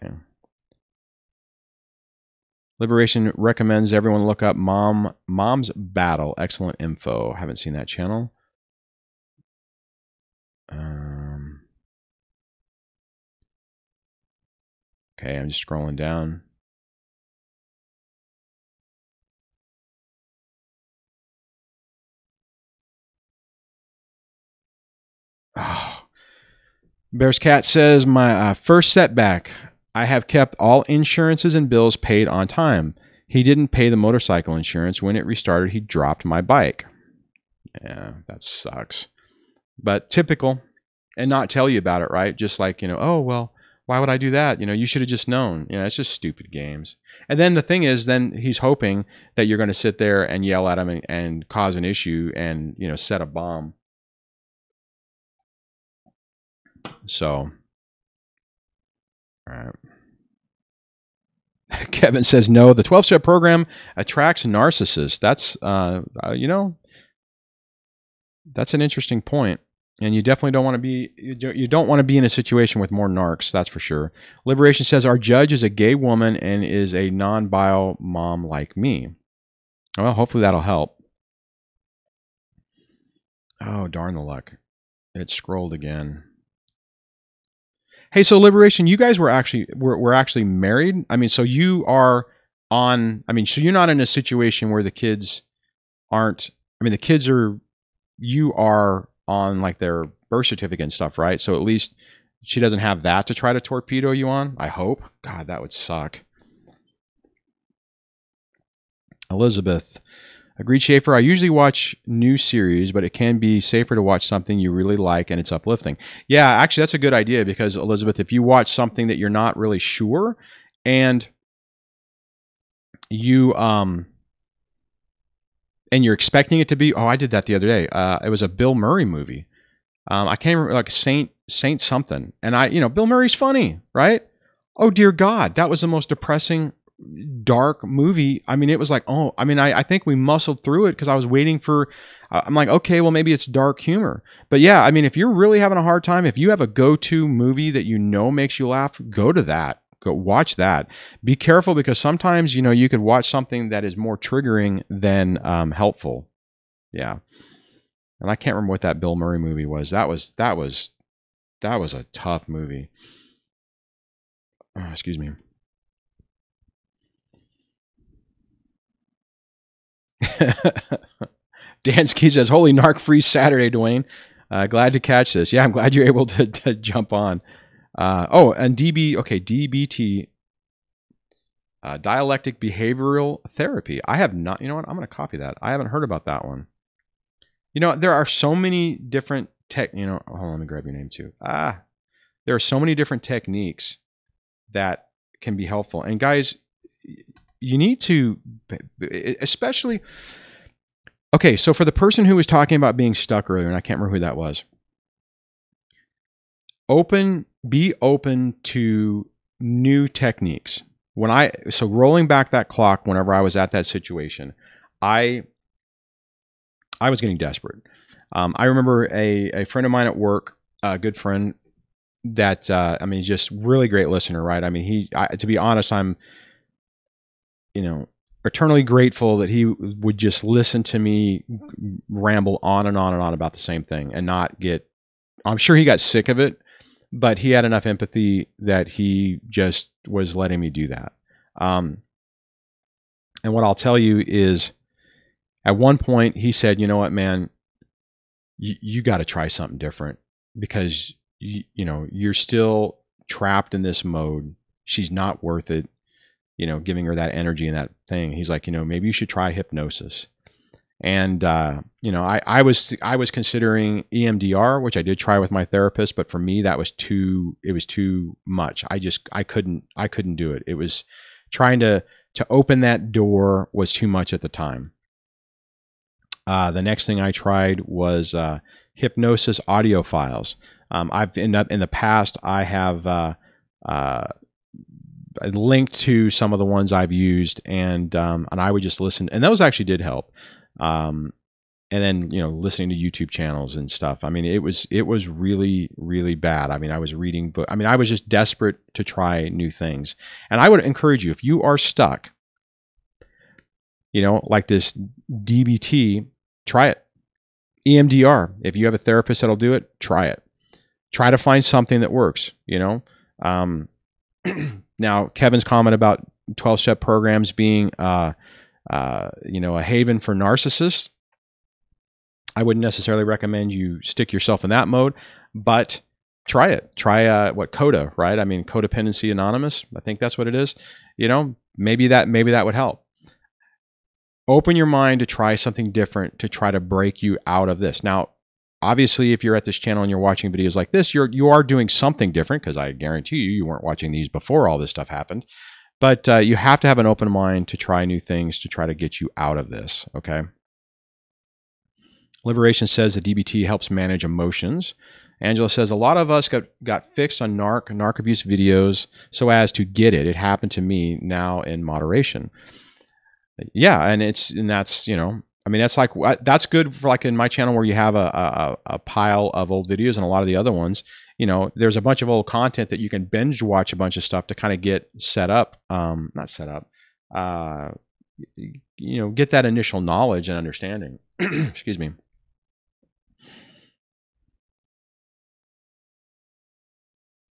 Liberation recommends everyone look up Mom's Battle. Excellent info. Haven't seen that channel. Okay, I'm just scrolling down. Oh. Bear's Cat says, my first setback. I have kept all insurances and bills paid on time. He didn't pay the motorcycle insurance. When it restarted, he dropped my bike. Yeah, that sucks. But typical. And not tell you about it, right? Just like, you know, oh, well, why would I do that? You know, you should have just known. You know, it's just stupid games. And then the thing is, then he's hoping that you're going to sit there and yell at him and cause an issue and, you know, set a bomb. So, all right. Kevin says, no, the 12-step program attracts narcissists. That's, you know, that's an interesting point. And you definitely don't want to be, you don't want to be in a situation with more narcs, that's for sure. Liberation says, our judge is a gay woman and is a non-bio mom like me. Well, hopefully that'll help. Oh, darn the luck. It scrolled again. Hey, so Liberation, you guys were actually married. I mean, so you are on, I mean, so you're not in a situation where the kids aren't, I mean, the kids are, you are on like their birth certificate and stuff, right? So at least she doesn't have that to try to torpedo you on, I hope. God, that would suck. Elizabeth. Agreed, Schaefer. I usually watch new series, but it can be safer to watch something you really like and it's uplifting. Yeah, actually, that's a good idea because, Elizabeth, if you watch something that you're not really sure and you and you're expecting it to be, oh, I did that the other day. It was a Bill Murray movie. I can't remember, like Saint something. And you know, Bill Murray's funny, right? Oh, dear God, that was the most depressing, dark movie. I mean, it was like, oh, I mean, I think we muscled through it because I was waiting for, I'm like, okay, well, maybe it's dark humor. But yeah, I mean, if you're really having a hard time, if you have a go-to movie that you know makes you laugh, go to that. Go watch that. Be careful because sometimes, you know, you could watch something that is more triggering than helpful. Yeah. And I can't remember what that Bill Murray movie was. That was a tough movie. Oh, excuse me. Dansky says, holy narc-free Saturday, Dwayne. Glad to catch this. Yeah, I'm glad you're able to jump on. Oh, and DBT, dialectic behavioral therapy. I have not, you know what? I'm going to copy that. I haven't heard about that one. You know, there are so many different you know, hold on, let me grab your name too. There are so many different techniques that can be helpful. And guys, you need to, especially, okay, so for the person who was talking about being stuck earlier, and I can't remember who that was, be open to new techniques. So rolling back that clock, whenever I was at that situation, I was getting desperate. I remember a friend of mine at work, a good friend that, I mean, just really great listener, right? I mean, to be honest, I'm, eternally grateful that he would just listen to me ramble on and on and on about the same thing and not get, I'm sure he got sick of it, but he had enough empathy that he just was letting me do that. And what I'll tell you is, at one point he said, "You know what, man, you got to try something different because you're still trapped in this mode. She's not worth it, giving her that energy and that thing." He's like, "Maybe you should try hypnosis." And I was considering EMDR, which I did try with my therapist, but for me it was too much. I couldn't do it. It was trying to open that door was too much at the time. The next thing I tried was hypnosis audio files. I've in the past I have linked to some of the ones I've used, and I would just listen, and those actually did help. And then listening to YouTube channels and stuff. I mean, it was really, really bad. I mean, I was reading book. I mean, I was just desperate to try new things. And I would encourage you, if you are stuck, like this DBT, try it. EMDR, if you have a therapist that'll do it, try it. Try to find something that works. Now, Kevin's comment about 12-step programs being a haven for narcissists, I wouldn't necessarily recommend you stick yourself in that mode, but try it. Try CODA, right? I mean, Codependency Anonymous. I think that's what it is. Maybe that would help. Open your mind to try something different to try to break you out of this. Now, obviously, if you're at this channel and you're watching videos like this, you are doing something different, because I guarantee you weren't watching these before all this stuff happened. But you have to have an open mind to try new things to try to get you out of this, okay? Liberation says that DBT helps manage emotions. Angela says, a lot of us got fixed on narc abuse videos so as to get it. It happened to me, now in moderation. Yeah, and that's, I mean, that's good for, like, in my channel where you have a pile of old videos, and a lot of the other ones, there's a bunch of old content that you can binge watch a bunch of stuff to kind of get set up, not set up, get that initial knowledge and understanding. Excuse me.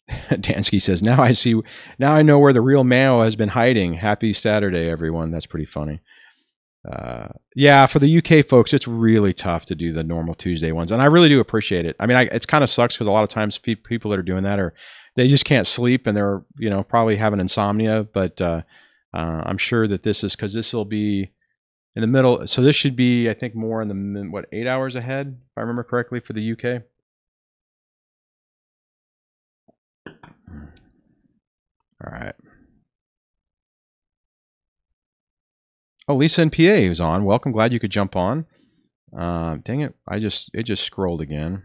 Dansky says, now I know where the real Mayo has been hiding. Happy Saturday, everyone. That's pretty funny. Yeah, for the UK folks, it's really tough to do the normal Tuesday ones, and I really do appreciate it. I mean, it's kind of sucks because a lot of times people that are doing that they just can't sleep, and they're probably having insomnia. But I'm sure that this will be in the middle. So this should be, I think, more in the 8 hours ahead, if I remember correctly, for the UK. All right. Oh, Lisa and PA is on. Welcome. Glad you could jump on. Dang it. It just scrolled again.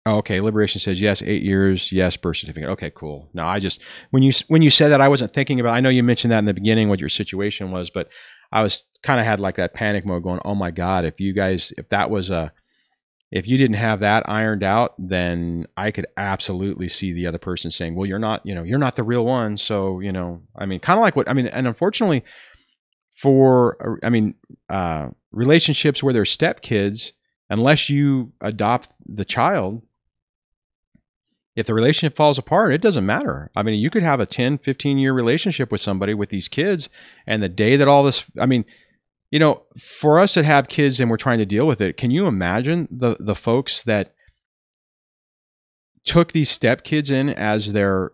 Oh, okay. Liberation says yes, 8 years. Yes, birth certificate. Okay, cool. Now when you said that, I wasn't thinking about, I know you mentioned that in the beginning, what your situation was, but I was kind of had like that panic mode going, oh my God, if you didn't have that ironed out, then I could absolutely see the other person saying, well, you're not the real one. So, I mean, kind of like and unfortunately relationships where there's stepkids, unless you adopt the child, if the relationship falls apart, it doesn't matter. I mean, you could have a 10, 15-year relationship with somebody with these kids, and the day that all this, for us that have kids and we're trying to deal with it, can you imagine the folks that took these stepkids in as their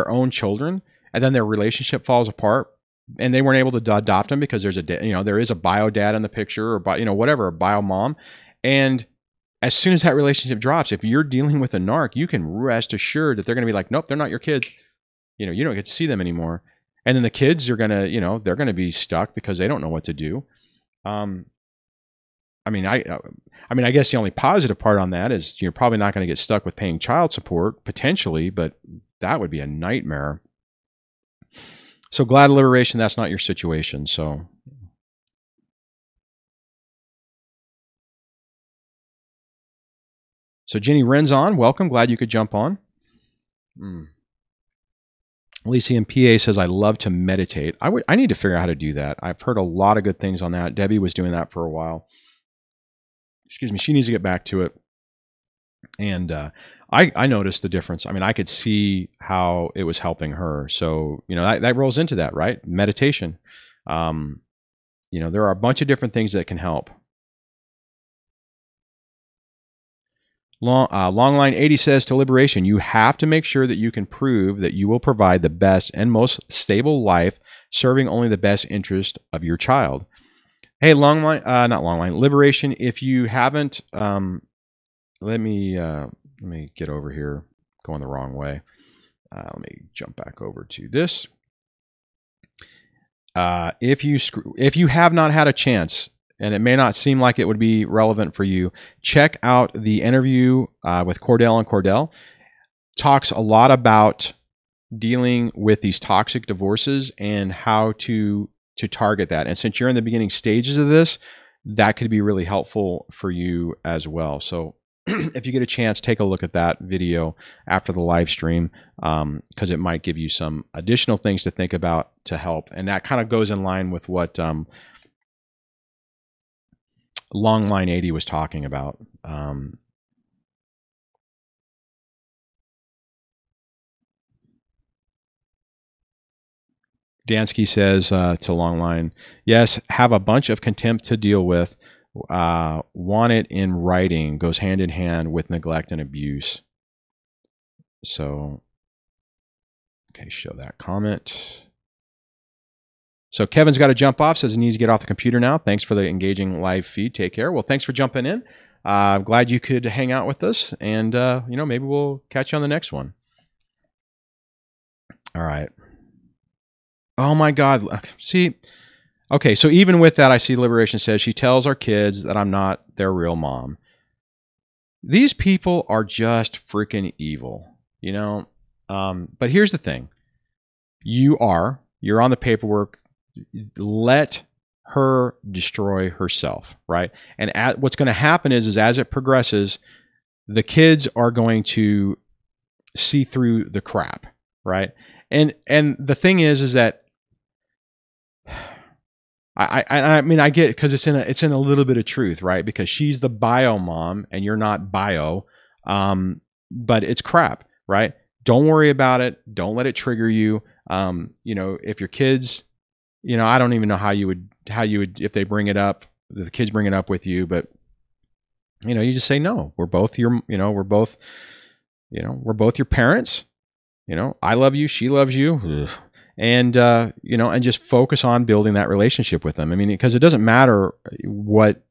own children, and then their relationship falls apart, and they weren't able to adopt them because there is a bio dad in the picture, or whatever, a bio mom, and as soon as that relationship drops, if you're dealing with a narc, you can rest assured that they're going to be like, nope, they're not your kids. You don't get to see them anymore. And then the kids are going to, they're going to be stuck because they don't know what to do. I mean, I guess the only positive part on that is you're probably not going to get stuck with paying child support potentially, but that would be a nightmare. So glad liberation, that's not your situation. So Jenny Wren's on. Welcome. Glad you could jump on. Elysium PA says, I love to meditate. I need to figure out how to do that. I've heard a lot of good things on that. Debbie was doing that for a while. Excuse me. She needs to get back to it. And I noticed the difference. I mean, I could see how it was helping her. So, you know, that rolls into that, right? Meditation. You know, there are a bunch of different things that can help. Longline 80 says to liberation, you have to make sure that you can prove that you will provide the best and most stable life, serving only the best interest of your child. Hey, not Longline, liberation. If you haven't, let me get over here, going the wrong way. Let me jump back over to this. If you have not had a chance, and it may not seem like it would be relevant for you, check out the interview with Cordell and Cordell. Talks a lot about dealing with these toxic divorces and how to target that. And since you're in the beginning stages of this, that could be really helpful for you as well. So if you get a chance, take a look at that video after the live stream, because it might give you some additional things to think about to help. And that kind of goes in line with what Longline 80 was talking about. Dansky says to Longline, yes, have a bunch of contempt to deal with. Want it in writing, goes hand in hand with neglect and abuse. So, okay, show that comment. So Kevin's got to jump off, says he needs to get off the computer now. Thanks for the engaging live feed. Take care. Well, thanks for jumping in. I'm glad you could hang out with us, and you know, maybe we'll catch you on the next one. All right. Oh my God. See, okay, so even with that, I see Liberation says she tells our kids that I'm not their real mom. These people are just freaking evil, you know? But here's the thing. You're on the paperwork. Let her destroy herself, right? And what's going to happen is as it progresses, the kids are going to see through the crap, right? And the thing is that I mean, I get it, because it's in a little bit of truth, right? Because she's the bio mom and you're not bio, but it's crap, right? Don't worry about it. Don't let it trigger you. You know, if your kids, you know, I don't even know how you would, if they bring it up, if the kids bring it up with you, but you know, you just say, no, we're both your parents. You know, I love you. She loves you. Ugh. And, you know, and just focus on building that relationship with them. I mean, because it doesn't matter what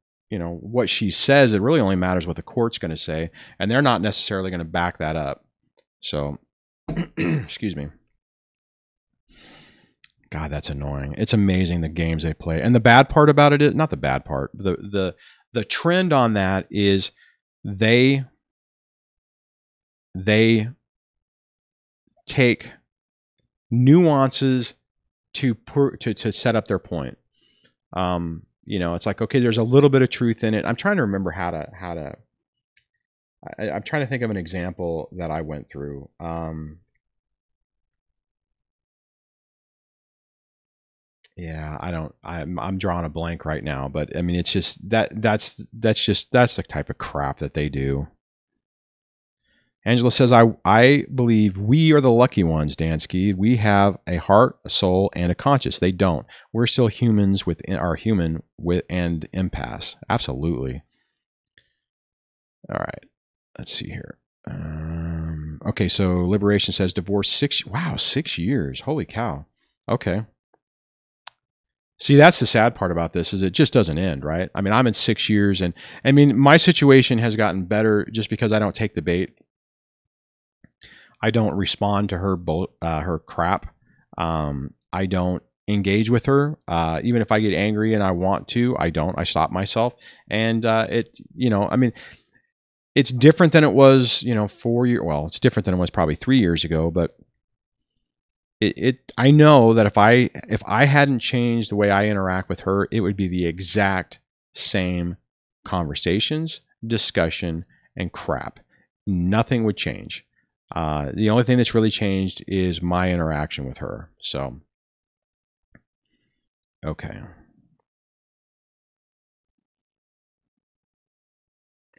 she says. It really only matters what the court's going to say. And they're not necessarily going to back that up. So, excuse me. God, that's annoying. It's amazing the games they play. And the bad part about it is, not the bad part, the trend on that is they take nuances to set up their point. You know, it's like, okay, there's a little bit of truth in it. I'm trying to remember I'm trying to think of an example that I went through. Yeah, I'm drawing a blank right now, but I mean, it's just that's the type of crap that they do. Angela says, I believe we are the lucky ones, Dansky. We have a heart, a soul, and a conscience. They don't. We're still humans and impasse. Absolutely. All right. Let's see here. Okay, so Liberation says divorce 6 years. Holy cow. Okay. See, that's the sad part about this, is it just doesn't end, right? I mean, I'm in 6 years, and I mean, my situation has gotten better just because I don't take the bait. I don't respond to her crap. I don't engage with her. Even if I get angry and I want to, I don't. I stop myself. And I mean, it's different than it was, 4 years. Well, it's different than it was probably 3 years ago. But I know that if I hadn't changed the way I interact with her, it would be the exact same conversations, discussion, and crap. Nothing would change. The only thing that's really changed is my interaction with her. So, okay.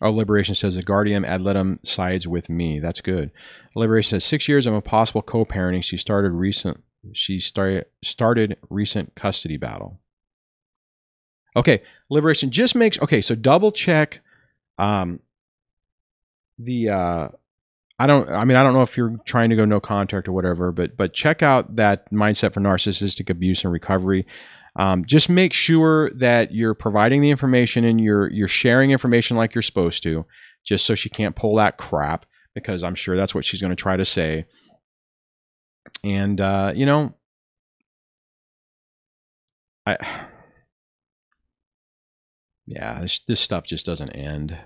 Oh, Liberation says the guardian ad litem sides with me. That's good. Liberation says 6 years of impossible co-parenting. She started recent custody battle. Okay, Liberation just makes so double check I don't know if you're trying to go no contact or whatever, but check out that mindset for narcissistic abuse and recovery. Just make sure that you're providing the information and you're sharing information like you're supposed to, just so she can't pull that crap, because I'm sure that's what she's going to try to say. And this stuff just doesn't end.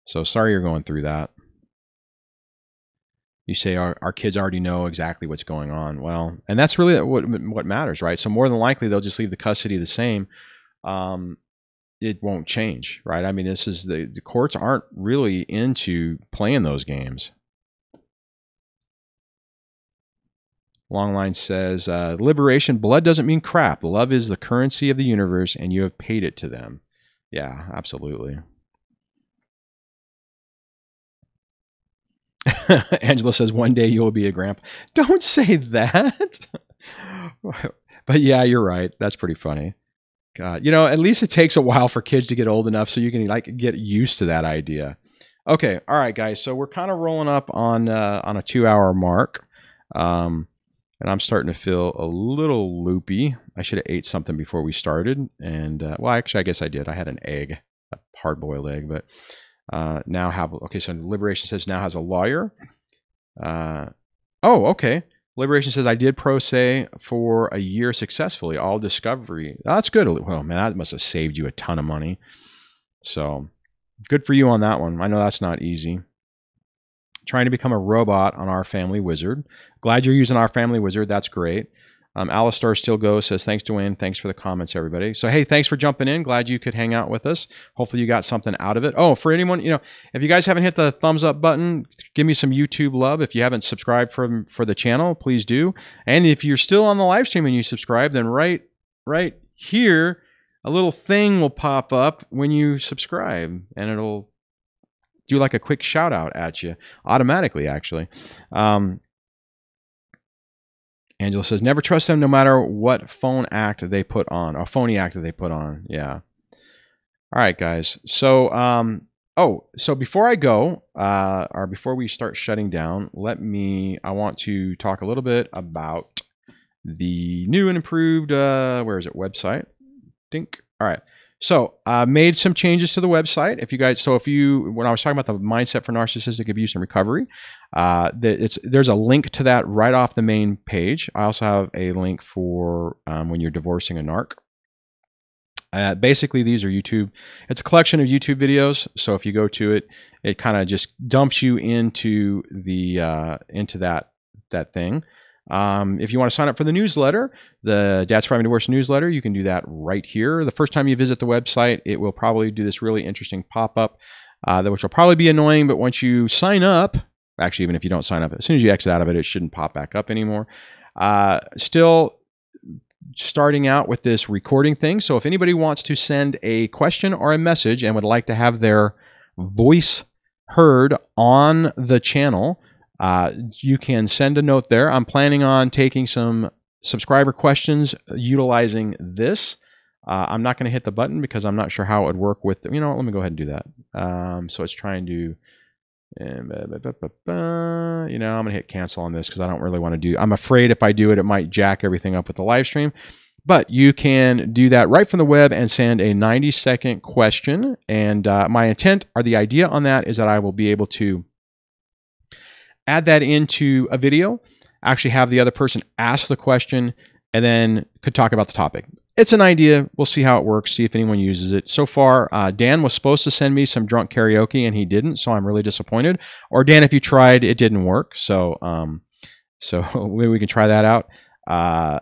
So sorry you're going through that. You say our kids already know exactly what's going on. Well, and that's really what matters, right? So more than likely they'll just leave the custody the same. It won't change, right? I mean, this is the courts aren't really into playing those games. Longline says, Liberation, blood doesn't mean crap. Love is the currency of the universe, and you have paid it to them. Yeah, absolutely. Angela says, one day you'll be a grandpa. Don't say that. But yeah, you're right. That's pretty funny. God, at least it takes a while for kids to get old enough so you can get used to that idea. Okay, all right, guys. So we're kind of rolling up on a 2-hour mark, and I'm starting to feel a little loopy. I should have ate something before we started, and well, actually, I guess I did. I had an egg, a hard-boiled egg, but. Now so Liberation says now has a lawyer. Okay. Liberation says I did pro se for a year successfully, all discovery. That's good. Well, man, that must have saved you a ton of money. So good for you on that one. I know that's not easy. Trying to become a robot on Our Family Wizard. Glad you're using Our Family Wizard. That's great. Alistar Still Goes says, thanks, Dwayne. Thanks for the comments, everybody. So, hey, thanks for jumping in. Glad you could hang out with us. Hopefully you got something out of it. Oh, for anyone, if you guys haven't hit the thumbs up button, give me some YouTube love. If you haven't subscribed for the channel, please do. And if you're still on the live stream and you subscribe, then right here, a little thing will pop up when you subscribe, and it'll do like a quick shout out at you automatically, actually. Angela says, never trust them no matter what phony act they put on. Yeah. All right, guys. So, so before I go, or before we start shutting down, I want to talk a little bit about the new and improved, website. All right. So I made some changes to the website. When I was talking about the mindset for narcissistic abuse and recovery, there's a link to that right off the main page. I also have a link for when you're divorcing a narc. Basically, these are YouTube. It's a collection of YouTube videos. So if you go to it, it kind of just dumps you into that thing. If you want to sign up for the newsletter, the Dad Surviving Divorce newsletter, you can do that right here. The first time you visit the website, it will probably do this really interesting pop-up, which will probably be annoying, but once you sign up, actually, even if you don't sign up, as soon as you exit out of it, it shouldn't pop back up anymore. Still starting out with this recording thing. So if anybody wants to send a question or a message and would like to have their voice heard on the channel, you can send a note there. I'm planning on taking some subscriber questions utilizing this. I'm not going to hit the button because I'm not sure how it would work with, let me go ahead and do that. So it's trying to, I'm going to hit cancel on this because I don't really want to do, I'm afraid if I do it, it might jack everything up with the live stream. But you can do that right from the web and send a 90-second question. And my intent or the idea on that is that I will be able to add that into a video, actually have the other person ask the question, and then could talk about the topic. It's an idea. We'll see how it works, see if anyone uses it. So far, Dan was supposed to send me some drunk karaoke, and he didn't, so I'm really disappointed. Or Dan, if you tried, it didn't work. So maybe we can try that out. And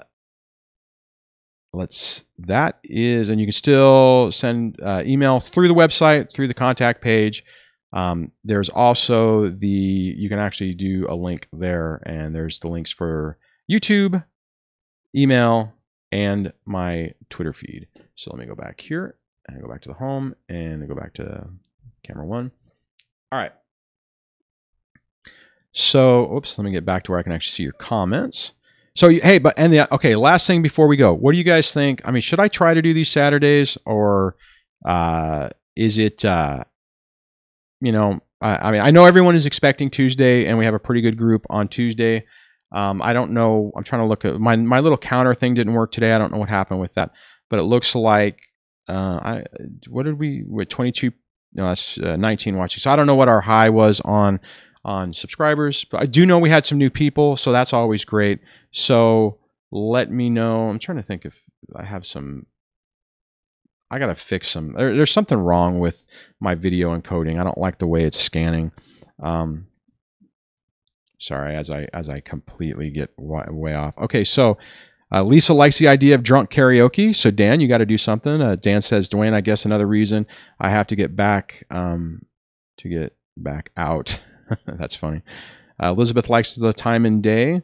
you can still send emails through the website, through the contact page. There's also you can actually do a link there, and there's the links for YouTube, email, and my Twitter feed. So let me go back here and go back to the home and go back to camera 1. All right. So, oops, let me get back to where I can actually see your comments. So, hey, okay, last thing before we go. What do you guys think? I mean, should I try to do these Saturdays, or is it, I mean, I know everyone is expecting Tuesday, and we have a pretty good group on Tuesday. I don't know. I'm trying to look at my little counter thing didn't work today. I don't know what happened with that, but it looks like what did we with 22? No, that's 19 watching. So I don't know what our high was on subscribers, but I do know we had some new people, so that's always great. So let me know. I'm trying to think if I have some. I gotta fix some. There's something wrong with my video encoding. I don't like the way it's scanning. Sorry, as I completely get way off. Okay, so Lisa likes the idea of drunk karaoke. So Dan, you got to do something. Dan says, Dwayne, I guess another reason I have to get back out. That's funny. Elizabeth likes the time and day.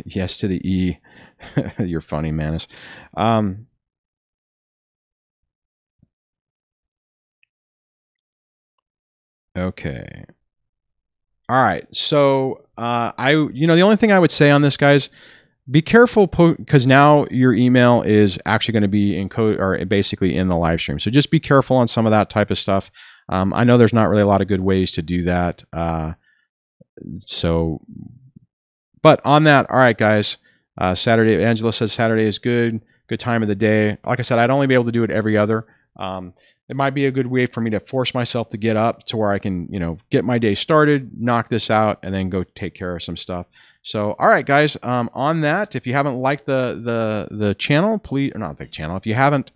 Yes to the E. You're funny, Manus. Okay. All right. So the only thing I would say on this, guys, be careful because now your email is actually going to be encoded or basically in the live stream. So just be careful on some of that type of stuff. I know there's not really a lot of good ways to do that. But on that, all right, guys. Saturday, Angela says Saturday is good time of the day. Like I said, I'd only be able to do it every other. It might be a good way for me to force myself to get up to where I can, get my day started, knock this out, and then go take care of some stuff. So, all right, guys. On that, if you haven't liked the channel, please, or not the channel. If you haven't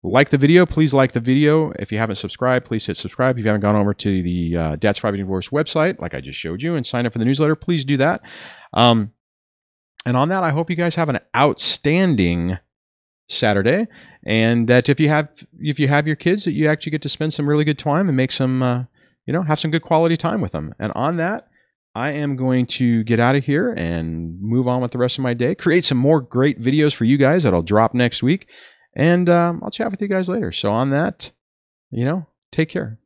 liked the video, please like the video. If you haven't subscribed, please hit subscribe. If you haven't gone over to the Dad's Surviving Divorce website, like I just showed you, and sign up for the newsletter, please do that. And on that, I hope you guys have an outstanding Saturday, and that if you have your kids, that you actually get to spend some really good time and make some have some good quality time with them. And on that, I am going to get out of here and move on with the rest of my day, create some more great videos for you guys that'll drop next week, and I'll chat with you guys later. So on that, take care.